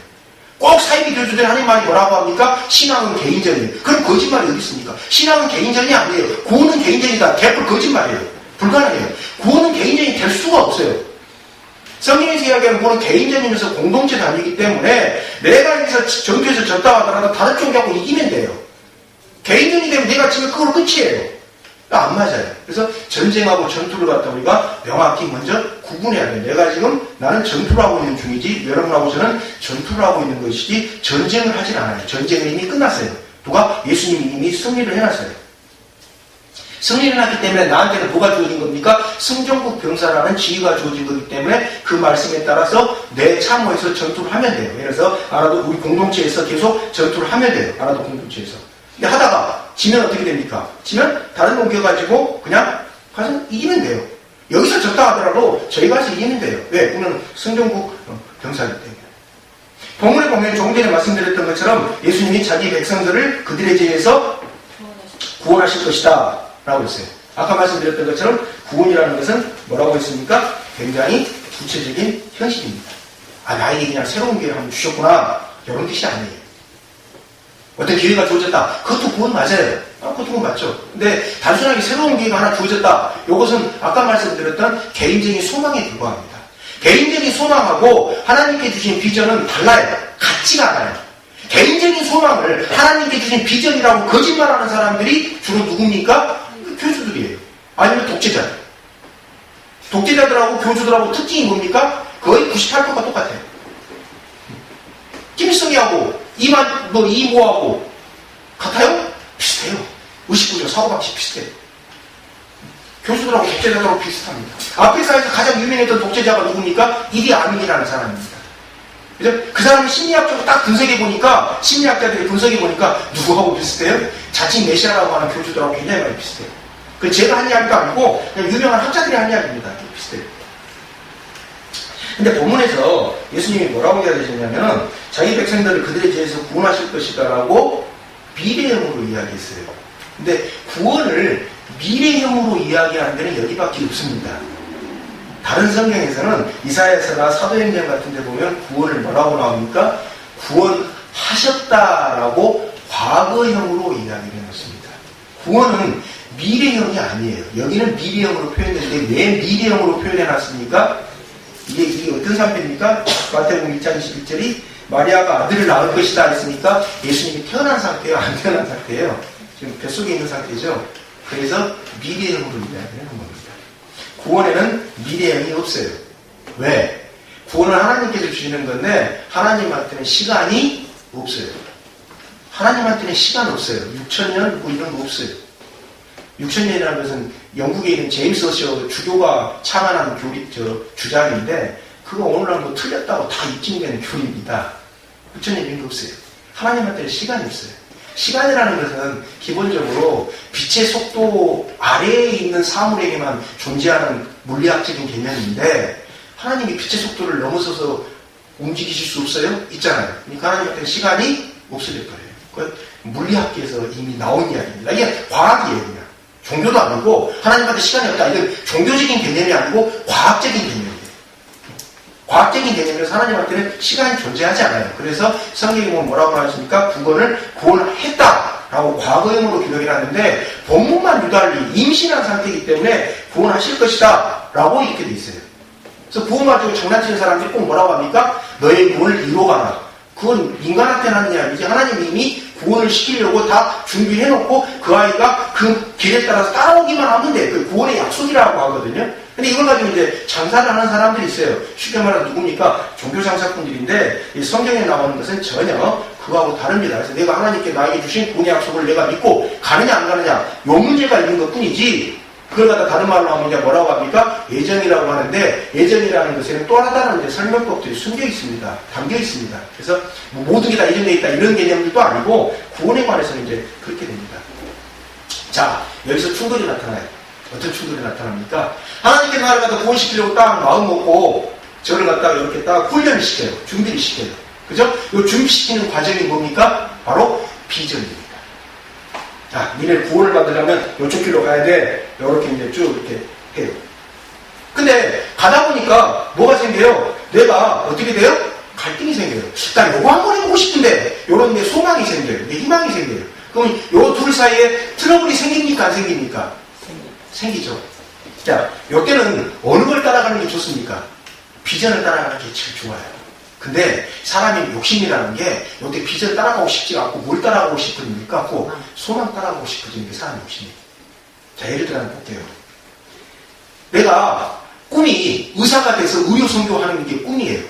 꼭 사이비 교주들 하는 말이 뭐라고 합니까? 신앙은 개인전이에요. 그럼 거짓말이 어디 있습니까? 신앙은 개인전이 아니에요. 구원은 개인전이다. 개뿔 거짓말이에요. 불가능해요. 구원은 개인전이 될 수가 없어요. 성경에서 이야기하는 구원은 개인전이면서 공동체 단위이기 때문에 내가 여기서 전투에서 졌다 하더라도 다른 쪽하고 이기면 돼요. 개인전이 되면 내가 지금 그걸로 끝이에요. 안 맞아요. 그래서 전쟁하고 전투를 갖다 우리가 명확히 먼저 구분해야 돼요. 내가 지금 나는 전투를 하고 있는 중이지 여러분하고 저는 전투를 하고 있는 것이지 전쟁을 하진 않아요. 전쟁은 이미 끝났어요. 누가? 예수님이 이미 승리를 해놨어요. 승리를 해놨기 때문에 나한테는 뭐가 주어진 겁니까? 승전국 병사라는 지위가 주어진 거기 때문에 그 말씀에 따라서 내 참호에서 전투를 하면 돼요. 예를 들어서 알아도 우리 공동체에서 계속 전투를 하면 돼요. 알아도 공동체에서. 근데 하다가 지면 어떻게 됩니까? 지면 다른 놈 옮겨가지고 그냥 가서 이기면 돼요. 여기서 졌다 하더라도 저희 가서 이기면 돼요. 왜? 우리는 승전국 병사이기 때문에. 본문에 보면 조금 전에 말씀드렸던 것처럼 예수님이 자기 백성들을 그들의 죄에서 구원하실 것이다 라고 했어요. 아까 말씀드렸던 것처럼 구원이라는 것은 뭐라고 했습니까? 굉장히 구체적인 현실입니다. 아, 나에게 그냥 새로운 기회를 한번 주셨구나 이런 뜻이 아니에요. 어떤 기회가 주어졌다. 그것도 구원 맞아요. 그것도 구원 맞죠. 근데 단순하게 새로운 기회가 하나 주어졌다. 이것은 아까 말씀드렸던 개인적인 소망에 불과합니다. 개인적인 소망하고 하나님께 주신 비전은 달라요. 같지가 않아요. 개인적인 소망을 하나님께 주신 비전이라고 거짓말하는 사람들이 주로 누굽니까? 교주들이에요. 아니면 독재자. 독재자들하고 교주들하고 특징이 뭡니까? 거의 98%가 똑같아요. 김일성이하고 이모하고 같아요? 비슷해요. 의식구조, 사고방식 비슷해요. 교수들하고 독재자들하고 비슷합니다. 아프리카에서 가장 유명했던 독재자가 누굽니까? 이디 아민이라는 사람입니다. 그죠? 그 사람을 심리학적으로 딱 분석해보니까, 심리학자들이 분석해보니까 누구하고 비슷해요? 자칭 메시아라고 하는 교주들하고 굉장히 많이 비슷해요. 그 제가 한 이야기가 아니고 그냥 유명한 학자들이 한 이야기입니다. 비슷해요. 근데 본문에서 예수님이 뭐라고 이야기하셨냐면 자기 백성들을 그들의 죄에서 구원하실 것이다 라고 미래형으로 이야기했어요. 근데 구원을 미래형으로 이야기하는 데는 여기밖에 없습니다. 다른 성경에서는 이사야서나 사도행전 같은 데 보면 구원을 뭐라고 나옵니까? 구원하셨다라고 과거형으로 이야기를 해놓습니다. 구원은 미래형이 아니에요. 여기는 미래형으로 표현했는데 왜 미래형으로 표현해놨습니까? 이게 어떤 상태입니까? 마태복음 1장 21절이 마리아가 아들을 낳을 것이다 했으니까 예수님이 태어난 상태예요? 안 태어난 상태예요? 지금 뱃속에 있는 상태죠? 그래서 미래형으로 이야기하는 겁니다. 구원에는 미래형이 없어요. 왜? 구원은 하나님께서 주시는 건데 하나님한테는 시간이 없어요. 하나님한테는 시간 없어요. 6,000년 뭐 이런 거 없어요. 6,000년이라는 것은 영국에 있는 제임스 어셔 주교가 창안한 주장인데 그거 오늘날 뭐 틀렸다고 다 입증되는 교리입니다. 6,000년 이런 거 없어요. 하나님한테는 시간이 없어요. 시간이라는 것은 기본적으로 빛의 속도 아래에 있는 사물에게만 존재하는 물리학적인 개념인데 하나님이 빛의 속도를 넘어서서 움직이실 수 없어요? 있잖아요. 그러니까 하나님한테는 시간이 없어질 거예요. 그 물리학계에서 이미 나온 이야기입니다. 이게 과학이에요. 그냥. 종교도 아니고 하나님한테 시간이 없다. 이건 종교적인 개념이 아니고 과학적인 개념이에요. 과학적인 개념에서 하나님한테는 시간이 존재하지 않아요. 그래서 성경에 보면 뭐라고 하십니까? 구원을 했다라고 과거형으로 기록해놨는데 본문만 유달리 임신한 상태이기 때문에 구원하실 것이다 라고 이렇게 돼 있어요. 그래서 구원 가지고 장난치는 사람들이 꼭 뭐라고 합니까? 너의 구원을 이루어가라. 그건 인간한테는 하는 이야기지. 하나님이 이미 구원을 시키려고 다 준비해놓고 그 아이가 그 길에 따라서 따라오기만 하면 돼. 그 구원의 약속이라고 하거든요. 근데 이걸 가지고 이제 장사를 하는 사람들이 있어요. 쉽게 말하면 누굽니까? 종교 장사꾼들인데 이 성경에 나오는 것은 전혀 그거하고 다릅니다. 그래서 내가 하나님께 나에게 주신 구원의 약속을 내가 믿고 가느냐 안 가느냐 요 문제가 있는 것 뿐이지 그걸 갖다 다른 말로 하면 이제 뭐라고 합니까? 예정이라고 하는데 예정이라는 것에는 또 하나다른 설명법들이 숨겨 있습니다. 담겨 있습니다. 그래서 뭐 모든 게 다 예정되어 있다 이런 개념들도 아니고 구원에 관해서는 이제 그렇게 됩니다. 자, 여기서 충돌이 나타나요. 어떤 충돌이 나타납니까? 하나님께 나를 갖다 구원시키려고 딱 마음 먹고 저를 갖다가 이렇게 딱 훈련을 시켜요. 준비를 시켜요. 그죠? 이 준비시키는 과정이 뭡니까? 바로 비전입니다. 자, 니네 구원을 받으려면 이쪽 길로 가야 돼. 이렇게 이제 쭉 이렇게 해요. 근데 가다 보니까 뭐가 생겨요? 내가 어떻게 돼요? 갈등이 생겨요. 나 요거 한번 해보고 싶은데 요런 데 소망이 생겨요. 내 희망이 생겨요. 그럼 요 둘 사이에 트러블이 생깁니까? 안 생깁니까? 생기죠. 자, 요때는 어느 걸 따라가는 게 좋습니까? 비전을 따라가는 게 제일 좋아요. 근데 사람이 욕심이라는 게 요때 비전 따라가고 싶지 않고 뭘 따라가고 싶으니까 꼭 소망 따라가고 싶어지는 게 사람 욕심이에요. 자, 예를 들어 한번 볼게요. 내가 꿈이 의사가 돼서 의료 선교하는 게 꿈이에요.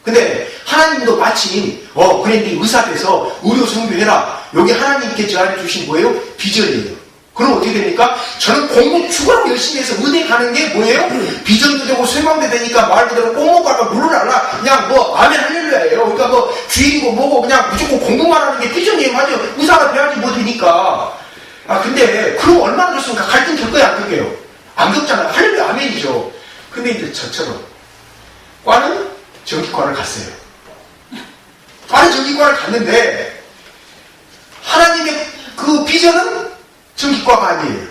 근데 하나님도 마침 그래 네 의사 돼서 의료 선교해라. 여기 하나님께 저한테 주신 뭐예요? 비전이에요. 그럼 어떻게 됩니까? 저는 공부 죽으라고 열심히 해서 의대 가는 게 뭐예요? 비전도 되고 소망도 되니까 말 그대로 꽁먹고 할까 물러날라 그냥 뭐 아멘 할렐루야예요. 그러니까 뭐 주일이고 뭐고 그냥 무조건 공부만 하는 게 비전이에요. 맞아요. 의사가 돼야지 뭐 되니까. 근데 그럼 얼마나 좋습니까? 갈등 겪어요? 안 겪어요? 안 겪잖아요. 할렐루야 아멘이죠. 근데 이제 저처럼 과는 전기과를 갔어요. 과는 전기과를 갔는데 하나님의 그 비전은 전기과가 아니에요.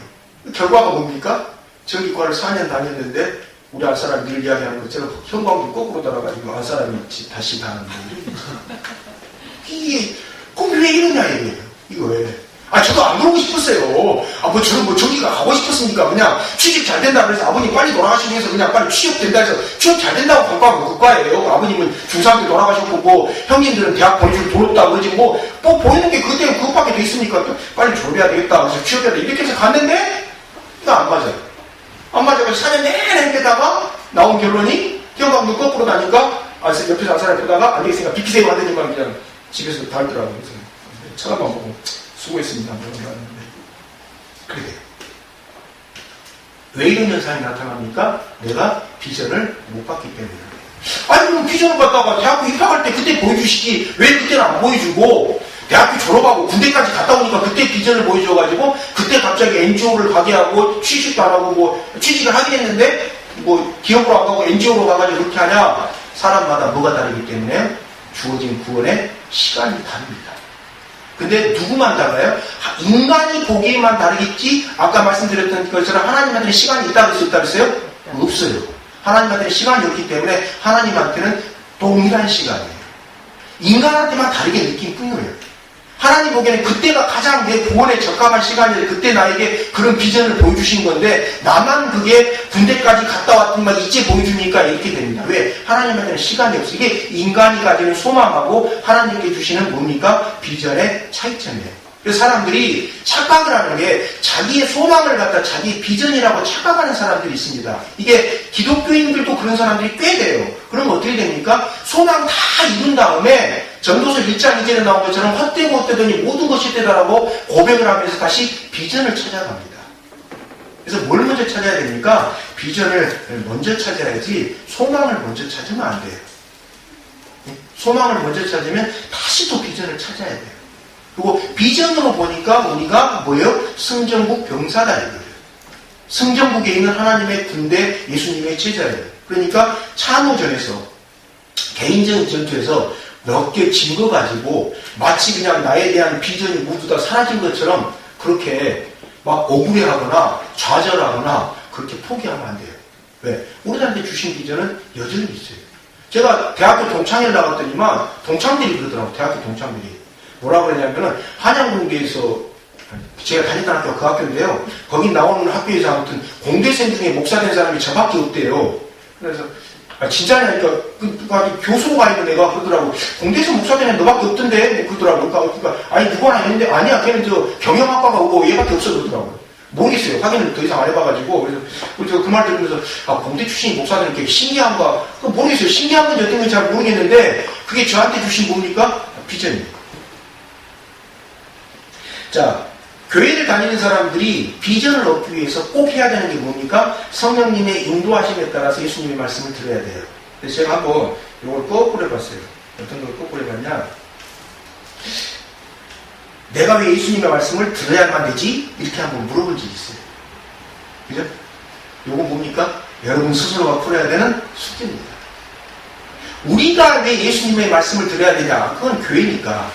결과가 뭡니까? 전기과를 4년 다녔는데 우리 알 사람이 늘 이야기하는 것처럼 형광등 거꾸로 돌아가지고 알 사람이 다시 가는 거예요. 이게 꼭 왜 이러냐 이거예요. 이거 왜? 저도 안 그러고 싶었어요. 저는 뭐 전기가 가고 싶었습니까? 그냥 취직 잘 된다 그래서 아버님 빨리 돌아가시기 위해서 그냥 빨리 취업된다 해서 취업 잘 된다고 간 과가 그 과예요. 아버님은 중3 때 돌아가셨고 뭐 형님들은 대학 보내주고 돌았다 그러지 뭐 보이는 게 그때는 그것밖에 돼 있습니까? 빨리 졸업해야 되겠다. 그래서 취업해야 돼. 이렇게 해서 갔는데 이거 안 맞아요. 안 맞아요. 4년 내내 되다가 나온 결론이 형광등 거꾸로 다니까 옆에서 한 사람이 보다가 안 되겠으니까 비키세요 하더니만 그냥 집에서 달더라고요. 그래서 쳐다만 보고 수고했습니다. 그래. 왜 이런 현상이 나타납니까? 내가 비전을 못 봤기 때문에. 그럼 비전을 받다가 대학교 입학할 때 그때 보여주시지 왜 그때는 안 보여주고 대학교 졸업하고 군대까지 갔다 오니까 그때 비전을 보여줘가지고 그때 갑자기 NGO를 가게 하고 취직도 안 하고 뭐 취직을 하긴 했는데 뭐 기업으로 안 가고 NGO로 가가지고 그렇게 하냐? 사람마다 뭐가 다르기 때문에 주어진 구원의 시간이 다릅니다. 근데 누구만 달라요? 인간이 보기에만 다르겠지 아까 말씀드렸던 것처럼 하나님한테는 시간이 있다 그랬어요? 없다 그랬어요? 없어요. 하나님한테는 시간이 없기 때문에 하나님한테는 동일한 시간이에요. 인간한테만 다르게 느낀 뿐이에요. 하나님 보기에는 그때가 가장 내 구원에 적합한 시간이에요. 그때 나에게 그런 비전을 보여주신 건데 나만 그게 군대까지 갔다 왔더니만 이제 보여주니까 이렇게 됩니다. 왜? 하나님한테는 시간이 없어요. 이게 인간이 가지는 소망하고 하나님께 주시는 뭡니까? 비전의 차이점이에요. 그래서 사람들이 착각을 하는 게 자기의 소망을 갖다 자기의 비전이라고 착각하는 사람들이 있습니다. 이게 기독교인들도 그런 사람들이 꽤 돼요. 그러면 어떻게 됩니까? 소망 다 이룬 다음에 전도서 1장 2절에 나온 것처럼 헛되고 헛되더니 모든 것이 되다라고 고백을 하면서 다시 비전을 찾아갑니다. 그래서 뭘 먼저 찾아야 됩니까? 비전을 먼저 찾아야지 소망을 먼저 찾으면 안 돼요. 소망을 먼저 찾으면 다시 또 비전을 찾아야 돼요. 그리고 비전으로 보니까 우리가 뭐예요? 승전국 병사다 이거예요. 승전국에 있는 하나님의 군대 예수님의 제자예요. 그러니까 참호전에서 개인적인 전투에서 몇 개 진 거 가지고 마치 그냥 나에 대한 비전이 모두 다 사라진 것처럼 그렇게 막 억울해하거나 좌절하거나 그렇게 포기하면 안 돼요. 왜? 우리한테 주신 비전은 여전히 있어요. 제가 대학교 동창회를 나갔더니만 동창들이 그러더라고요. 대학교 동창들이. 뭐라고 그러냐면은 한양공대에서 제가 다녔던 학교가 그 학교인데요. 거기 나오는 학교에서 아무튼 공대생 중에 목사 된 사람이 저밖에 없대요. 그래서 진짜냐니까 교수로 가 있는 애가 그러더라고. 공대에서 목사 된 애 너밖에 없던데 그러더라고. 그러니까 아니 누가 하나 있는데 아니야 걔는 저 경영학과가 오고 얘밖에 없어 그러더라고요. 모르겠어요. 확인을 더 이상 안 해봐가지고 그래서 그 말 들으면서 공대 출신이 목사들은 이렇게 신기한가 모르겠어요. 신기한 건지 어떤 건지 잘 모르겠는데 그게 저한테 주신 뭡니까? 비전이에요. 자, 교회를 다니는 사람들이 비전을 얻기 위해서 꼭 해야 되는 게 뭡니까? 성령님의 인도하심에 따라서 예수님의 말씀을 들어야 돼요. 그래서 제가 한번 이걸 거꾸로 해봤어요. 어떤 걸 거꾸로 해봤냐? 내가 왜 예수님의 말씀을 들어야만 되지? 이렇게 한번 물어본 적이 있어요. 그죠? 이건 뭡니까? 여러분 스스로가 풀어야 되는 숙제입니다. 우리가 왜 예수님의 말씀을 들어야 되냐? 그건 교회니까.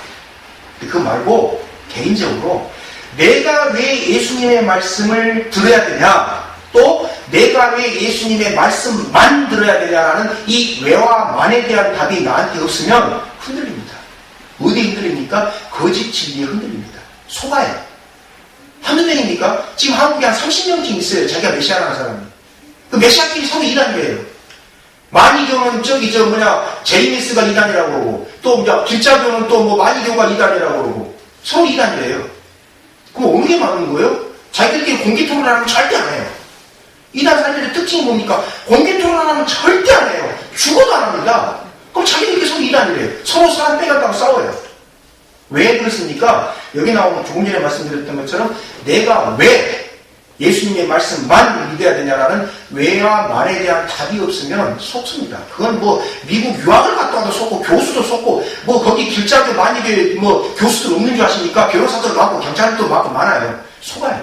그 말고 개인적으로 내가 왜 예수님의 말씀을 들어야 되냐, 또 내가 왜 예수님의 말씀만 들어야 되냐라는 이 왜와 만에 대한 답이 나한테 없으면 흔들립니다. 어디 흔들립니까? 거짓 진리에 흔들립니다. 속아요. 한두 명입니까? 지금 한국에 한 30명쯤 있어요. 자기가 메시아라는 사람이. 그 메시아끼리 서로 이단이에요. 만이교는 제이미스가 이단이라고 그러고, 또 길자교는 또 만이교가 이단이라고 그러고, 서로 이단이에요. 그럼 어느 게 맞는 거예요? 자기들끼리 공개 토론하면 절대 안 해요. 이단 사람들의 특징이 뭡니까? 공개 토론하면 절대 안 해요. 죽어도 안 합니다. 그럼 자기들끼리 서로 이단이래요. 서로 사람 빼간다고 싸워요. 왜 그렇습니까? 여기 나오는 조금 전에 말씀드렸던 것처럼 내가 왜 예수님의 말씀만 믿어야 되냐라는 왜와 말에 대한 답이 없으면 속습니다. 그건 미국 유학을 갔다 와도 속고 교수도 속고 거기 길자교 만이교 교수들 없는 줄 아십니까? 변호사들 많고 경찰도 많고 많아요. 속아요.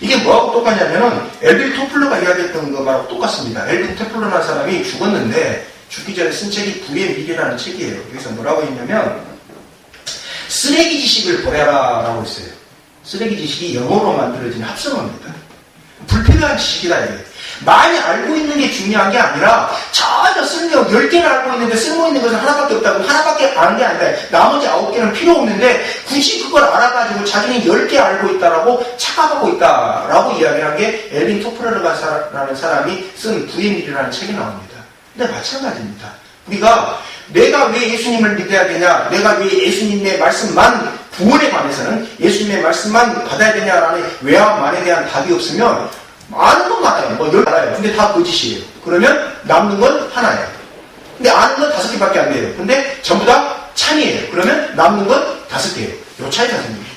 이게 뭐하고 똑같냐면은 엘빈 토플러가 이야기했던 것하고 똑같습니다. 엘빈 토플러라는 사람이 죽었는데 죽기 전에 쓴 책이 부의 미래라는 책이에요. 여기서 뭐라고 했냐면 쓰레기 지식을 버려라 라고 했어요. 쓰레기 지식이 영어로 만들어진 합성어입니다. 불필요한 지식이다 이게. 많이 알고 있는 게 중요한 게 아니라 전혀 10개를 알고 있는데 쓸모있는 것은 하나밖에 없다고. 하나밖에 아는 게 아니다. 나머지 9개는 필요 없는데 굳이 그걸 알아가지고 자기는 10개 알고 있다라고 착각하고 있다라고 이야기한 게 엘빈 토플러라는 사람이 쓴 부의 미래라는 책이 나옵니다. 근데 마찬가지입니다. 우리가 내가 왜 예수님을 믿어야 되냐, 내가 왜 예수님의 말씀만, 구원에 관해서는 예수님의 말씀만 받아야 되냐라는 왜와 만에 대한 답이 없으면 아는 건 많아요. 10개 알아요. 근데 다 거짓이에요. 그러면 남는 건 하나예요. 근데 아는 건 5개밖에 안 돼요. 근데 전부 다 참이에요. 그러면 남는 건 5개예요. 요 차이가 생깁니다.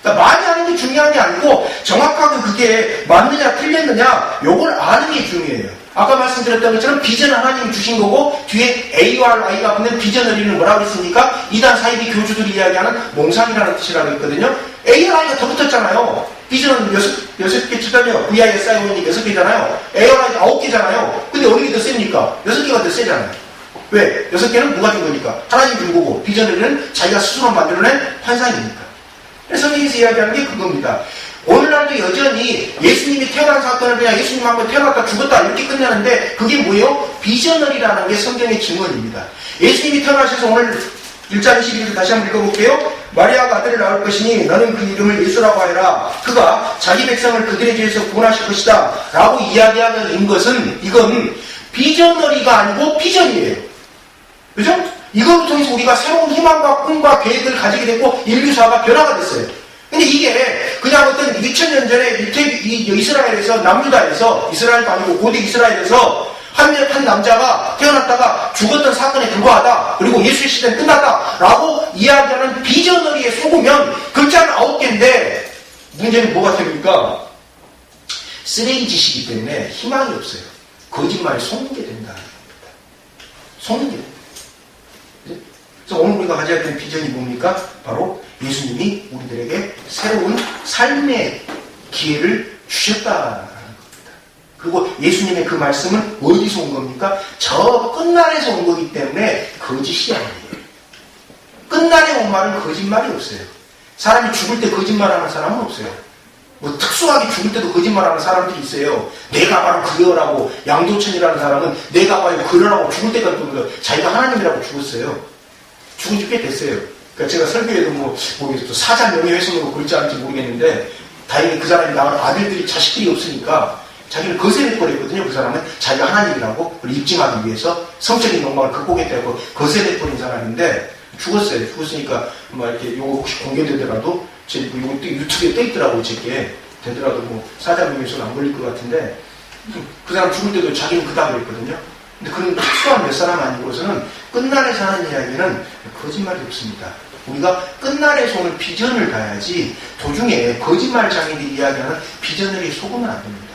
그러니까 많이 아는 게 중요한 게 아니고 정확하게 그게 맞느냐 틀렸느냐 요걸 아는 게 중요해요. 아까 말씀드렸던 것처럼 비전은 하나님이 주신 거고 뒤에 A와 I가 붙는 비전을이는 뭐라고 했습니까? 이단 사이비 교주들이 이야기하는 몽상이라는 뜻이라고 했거든요. A와 I가 더 붙었잖아요. 비전은 6개 치다며 VISION이 6개잖아요. A와 I가 9개잖아요. 근데 어느 게 더 셉니까? 6개가 더 세잖아요. 왜? 6개는 누가 준 거니까? 하나님 준 거고 비전을은 자기가 스스로 만들어낸 환상이니까. 성경에서 이야기하는 게 그겁니다. 오늘날도 여전히 예수님이 태어난 사건을 그냥 예수님 한번 태어났다 죽었다 이렇게 끝내는데 그게 뭐예요? 비저널이라는 게 성경의 증언입니다. 예수님이 태어나셔서 오늘 1장 21절 다시 한번 읽어볼게요. 마리아가 아들을 낳을 것이니 너는 그 이름을 예수라고 하여라. 그가 자기 백성을 그들의 죄에서 구원하실 것이다 라고 이야기하는 것은 이건 비저널이가 아니고 비전이에요. 그죠? 이걸 통해서 우리가 새로운 희망과 꿈과 계획을 가지게 됐고 인류사가 변화가 됐어요. 근데 이게 그냥 어떤 2000년 전에 이스라엘에서 남유다에서 이스라엘도 아니고 고대 이스라엘에서 한 남자가 태어났다가 죽었던 사건에 불과하다. 그리고 예수의 시대는 끝났다. 라고 이야기하는 비저너리에 속으면 글자는 9개인데 문제는 뭐가 됩니까? 쓰레기 지식이기 때문에 희망이 없어요. 거짓말에 속는 게 된다는 겁니다. 속는 게 됩니다. 그래서 오늘 우리가 가져야 되는 비전이 뭡니까? 바로 예수님이 우리들에게 새로운 삶의 기회를 주셨다라는 겁니다. 그리고 예수님의 그 말씀은 어디서 온 겁니까? 저 끝날에서 온 거기 때문에 거짓이 아니에요. 끝날에 온 말은 거짓말이 없어요. 사람이 죽을 때 거짓말하는 사람은 없어요. 특수하게 죽을 때도 거짓말하는 사람들이 있어요. 내가 바로 그여라고. 양도천이라는 사람은 내가 바로 그여라고 죽을 때까지 자기가 하나님이라고 죽었어요. 죽은 지 꽤 됐어요. 그러니까 제가 설교에도 모르겠어요. 사자 명예훼손으로 그럴지 않을지 모르겠는데 다행히 그 사람이 나온 아들들이 자식들이 없으니까 자기를 거세해버렸거든요. 그 사람은 자기가 하나님이라고 입증하기 위해서 성적인 욕망을 극복했다고 거세해버린 사람인데 죽었어요. 죽었으니까 이렇게 요거 혹시 공개되더라도 요거 유튜브에 떠있더라고요. 제게 되더라도 사자 명예훼손 안 걸릴 것 같은데 그 사람 죽을 때도 자기는 그다 그랬거든요. 근데 그런 특수한 몇 사람 아니고서는 끝날에서 하는 이야기는 거짓말이 없습니다. 우리가 끝날에서 오는 비전을 봐야지 도중에 거짓말 장인들이 이야기하는 비전을 속으면 안 됩니다.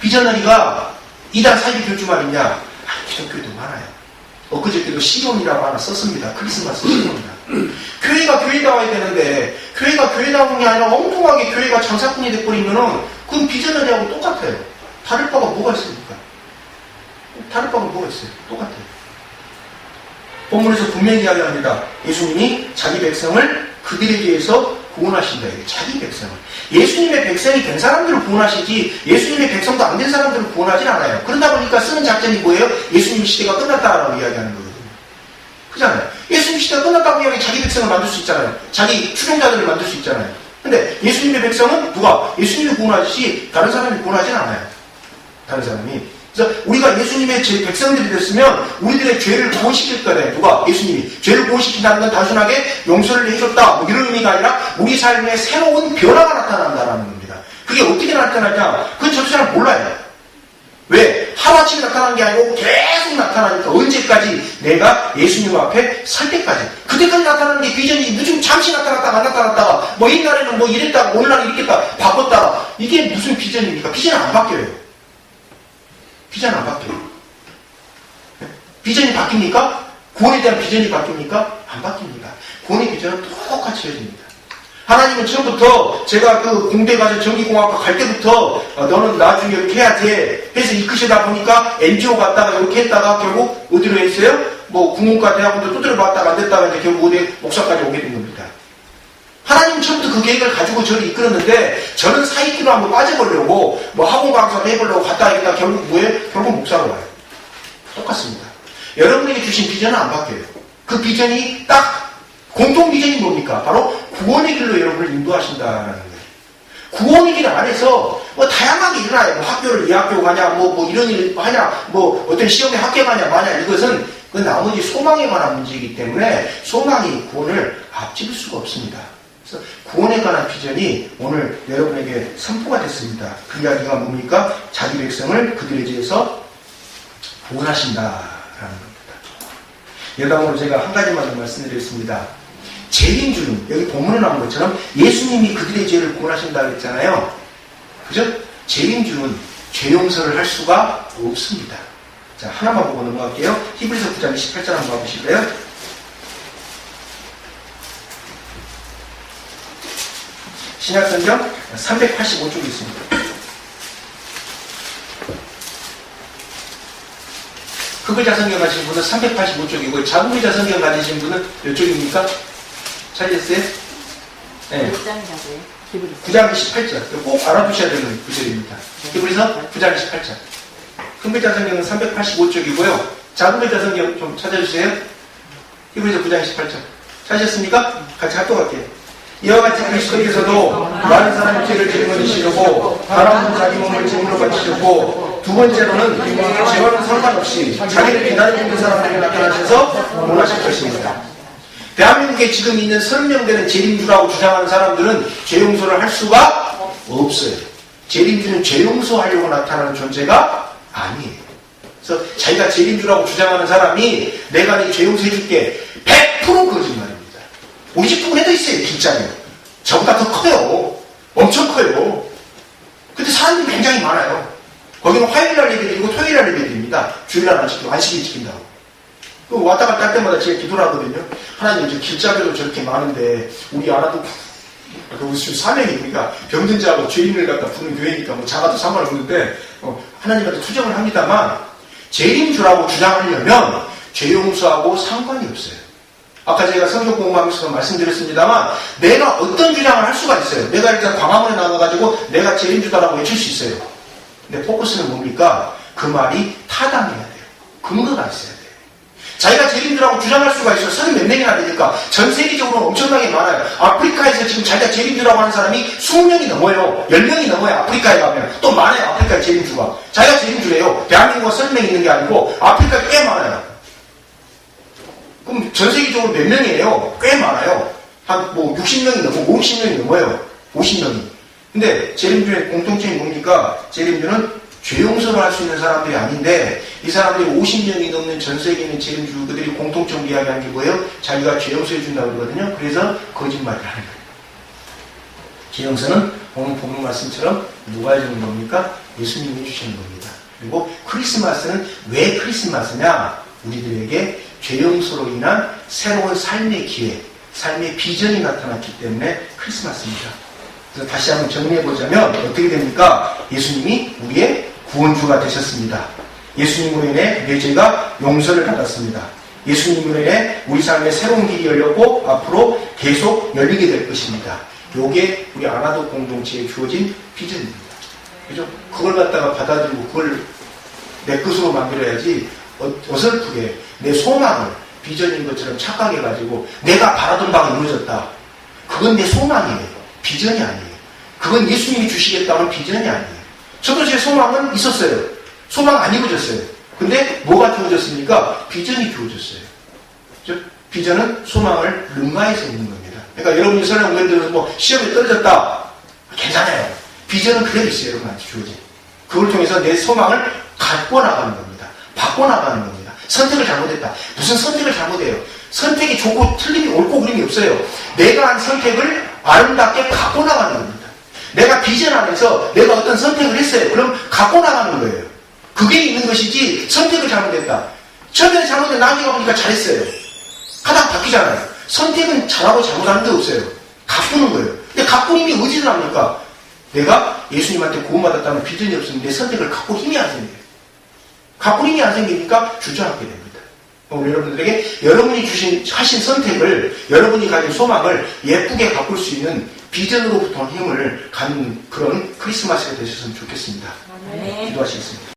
비전어리가 이단 사이비 교주 말이냐? 기독교에도 많아요. 엊그저께도 시론이라고 하나 썼습니다. 크리스마스 시론이다. 교회가 교회다워야 되는데 교회가 교회다운 게 아니라 엉뚱하게 교회가 장사꾼이 돼버리면은 그건 비전어리하고 똑같아요. 다를 바가 뭐가 있습니까? 다를 바가 뭐가 있어요? 똑같아요. 본문에서 분명히 이야기합니다. 예수님이 자기 백성을 그들에 대해서 구원하신다. 자기 백성을. 예수님의 백성이 된 사람들을 구원하시지 예수님의 백성도 안 된 사람들을 구원하진 않아요. 그러다 보니까 쓰는 작전이 뭐예요? 예수님 시대가 끝났다라고 이야기하는 거거든요. 그잖아요. 예수님 시대가 끝났다고 이야기 자기 백성을 만들 수 있잖아요. 자기 추종자들을 만들 수 있잖아요. 근데 예수님의 백성은 누가? 예수님이 구원하시지 다른 사람이 구원하진 않아요. 다른 사람이. 그래서 우리가 예수님의 제 백성들이 됐으면 우리들의 죄를 구원시킬 거예요. 누가? 예수님이. 죄를 구원시킨다는 건 단순하게 용서를 해줬다 뭐 이런 의미가 아니라 우리 삶에 새로운 변화가 나타난다는 겁니다. 그게 어떻게 나타나냐? 그건 저도 잘 몰라요. 왜? 하루아침에 나타나는 게 아니고 계속 나타나니까 언제까지? 내가 예수님 앞에 설 때까지. 그때까지 나타나는 게 비전이 요즘 잠시 나타났다가 안 나타났다가 뭐 옛날에는 뭐 이랬다가 오늘날은 이랬겠다 바꿨다가 이게 무슨 비전입니까? 비전은 안 바뀌어요. 비전은 안 바뀌어요. 비전이 바뀝니까? 구원에 대한 비전이 바뀝니까? 안 바뀝니다. 구원의 비전은 똑같이 이어집니다. 하나님은 처음부터 제가 그 공대 가서 전기공학과 갈 때부터 너는 나중에 이렇게 해야 돼 해서 이끄시다 보니까 NGO 갔다가 이렇게 했다가 결국 어디로 했어요? 뭐 국문과 대학원도 두드려 봤다가 안 됐다가 이제 결국 어디 목사까지 오게 된 겁니다. 하나님은 처음부터 그 계획을 가지고 저를 이끌었는데 저는 사이키로 한번 빠져보려고 뭐 학원 강사를 해보려고 갔다 하니까 결국 뭐예요? 결국 목사로 와요. 똑같습니다. 여러분에게 주신 비전은 안 바뀌어요. 그 비전이 딱 공통 비전이 뭡니까? 바로 구원의 길로 여러분을 인도하신다라는 거예요. 구원의 길 안에서 뭐 다양하게 일어나요. 뭐 학교를 이 학교 가냐, 뭐 이런 일 하냐, 뭐 어떤 시험에 합격하냐, 마냐 이것은 그 나머지 소망에 관한 문제이기 때문에 소망이 구원을 앞집을 수가 없습니다. 그래서 구원에 관한 비전이 오늘 여러분에게 선포가 됐습니다. 그 이야기가 뭡니까? 자기 백성을 그들에 대해서 구원하신다라는 겁니다. 여담으로 제가 한 가지만 더 말씀드리겠습니다. 재림주는 여기 본문에 나온 것처럼 예수님이 그들의 죄를 구원하신다고 했잖아요. 그죠? 재림주는 죄 용서를 할 수가 없습니다. 자, 하나만 보고 넘어갈게요. 히브리서 9장 18절 한번 봐보실래요? 신약성경 385쪽에 있습니다. 흑의자 성경 가지신 분은 385쪽이고 자국의자 성경 가지신 분은 몇 쪽입니까? 찾으셨어요? 네. 9장 18절. 꼭 알아두셔야 되는 구절입니다. 히브리서 9장 18절. 흑의자 성경은 385쪽이고요. 자국의자 성경 좀 찾아주세요. 히브리서 9장 18절. 찾으셨습니까? 같이 합독할게요. 이와 같이 그리스도께서도 많은 사람의 죄를 제물로 지르고 바람으로 자기 몸을 제물로 바치셨고 두 번째로는 죄와는 상관없이 자기를 기다리고 있는 사람들에게 나타나셔서 원하실 것입니다. 대한민국에 지금 있는 30명 되는 재림주라고 주장하는 사람들은 죄 용서를 할 수가 없어요. 재림주는 죄 용서하려고 나타나는 존재가 아니에요. 그래서 자기가 재림주라고 주장하는 사람이 내가 네 죄 용서해줄게 100% 거짓말입니다. 50% 해도 있어요. 진짜요. 저보다 더 커요. 엄청 커요. 근데 사람들이 굉장히 많아요. 거기는 화요일날 예배드리고 토요일날 예배드립니다. 주일날 안 지키고 안식일 지킨다고. 그 왔다 갔다 할 때마다 제가 기도를 하거든요. 하나님 이제 길자별로 저렇게 많은데 우리 알아도 지금 사명이 우리가 병든 자하고 죄인을 갖다 부는 교회니까 뭐 작아도 상관없는데 하나님한테 투정을 합니다만 재림주라고 주장하려면 죄 용서하고 상관이 없어요. 아까 제가 성경 공부하면서 말씀드렸습니다만 내가 어떤 주장을 할 수가 있어요. 내가 일단 광화문에 나가가지고 내가 재림주다라고 외칠 수 있어요. 근데 포커스는 뭡니까? 그 말이 타당해야 돼요. 근거가 있어야 돼요. 자기가 재림주라고 주장할 수가 있어요. 30몇 명이나 되니까 전 세계적으로 엄청나게 많아요. 아프리카에서 지금 자기가 재림주라고 하는 사람이 20명이 넘어요. 10명이 넘어요. 아프리카에 가면. 또 많아요. 아프리카에 재림주가. 자기가 재림주래요. 대한민국에 30명 있는 게 아니고 아프리카에 꽤 많아요. 그럼 전 세계적으로 몇 명이에요? 꽤 많아요. 한 뭐 60명이 넘고 50명이 넘어요. 50명이. 근데 재림주의 공통점이 뭡니까? 재림주는 죄 용서를 할 수 있는 사람들이 아닌데 이 사람들이 50명이 넘는 전 세계에 있는 재림주 그들이 공통적으로 이야기하는 게 뭐예요? 자기가 죄 용서해 준다고 그러거든요. 그래서 거짓말을 하는 거예요. 죄 용서는 오늘 본문 말씀처럼 누가 해주는 겁니까? 예수님이 해주시는 겁니다. 그리고 크리스마스는 왜 크리스마스냐? 우리들에게 죄 용서로 인한 새로운 삶의 기회, 삶의 비전이 나타났기 때문에 크리스마스입니다. 그래서 다시 한번 정리해보자면 어떻게 됩니까? 예수님이 우리의 구원주가 되셨습니다. 예수님으로 인해 내 죄가 용서를 받았습니다. 예수님으로 인해 우리 삶에 새로운 길이 열렸고 앞으로 계속 열리게 될 것입니다. 요게 우리 아나도 공동체에 주어진 비전입니다. 그죠? 그걸 갖다가 받아들이고 그걸 내 것으로 만들어야지 어설프게 내 소망을 비전인 것처럼 착각해가지고 내가 바라던 바가 이루어졌다. 그건 내 소망이에요. 비전이 아니에요. 그건 예수님이 주시겠다는 비전이 아니에요. 저도 제 소망은 있었어요. 소망 안 이루어졌어요. 근데 뭐가 주어졌습니까? 비전이 주어졌어요. 그죠? 비전은 소망을 능가해서 있는 겁니다. 그러니까 여러분이 설령 예를 들어서 뭐 시험에 떨어졌다. 괜찮아요. 비전은 그대로 있어요. 여러분한테 주어진. 그걸 통해서 내 소망을 갖고 나가는 겁니다. 바꿔나가는 겁니다. 선택을 잘못했다. 무슨 선택을 잘못해요? 선택이 좋고 틀림이 옳고 그름이 없어요. 내가 한 선택을 아름답게 갖고 나가는 겁니다. 내가 비전 안에서 내가 어떤 선택을 했어요. 그럼 갖고 나가는 거예요. 그게 있는 것이지 선택을 잘못했다. 처음에 잘못해 나중에 보니까 잘했어요. 하다가 바뀌잖아요. 선택은 잘하고 잘못하는 게 없어요. 가꾸는 거예요. 근데 가꾸는 힘이 어디서 납니까? 내가 예수님한테 구원받았다는 비전이 없으면 내 선택을 갖고 힘이 안 생겨요. 갖고 힘이 안 생기니까 주저앉게 됩니다. 오늘 여러분들에게 여러분이 하신 선택을, 여러분이 가진 소망을 예쁘게 바꿀 수 있는 비전으로부터 힘을 갖는 그런 크리스마스가 되셨으면 좋겠습니다. 네. 기도하시겠습니다.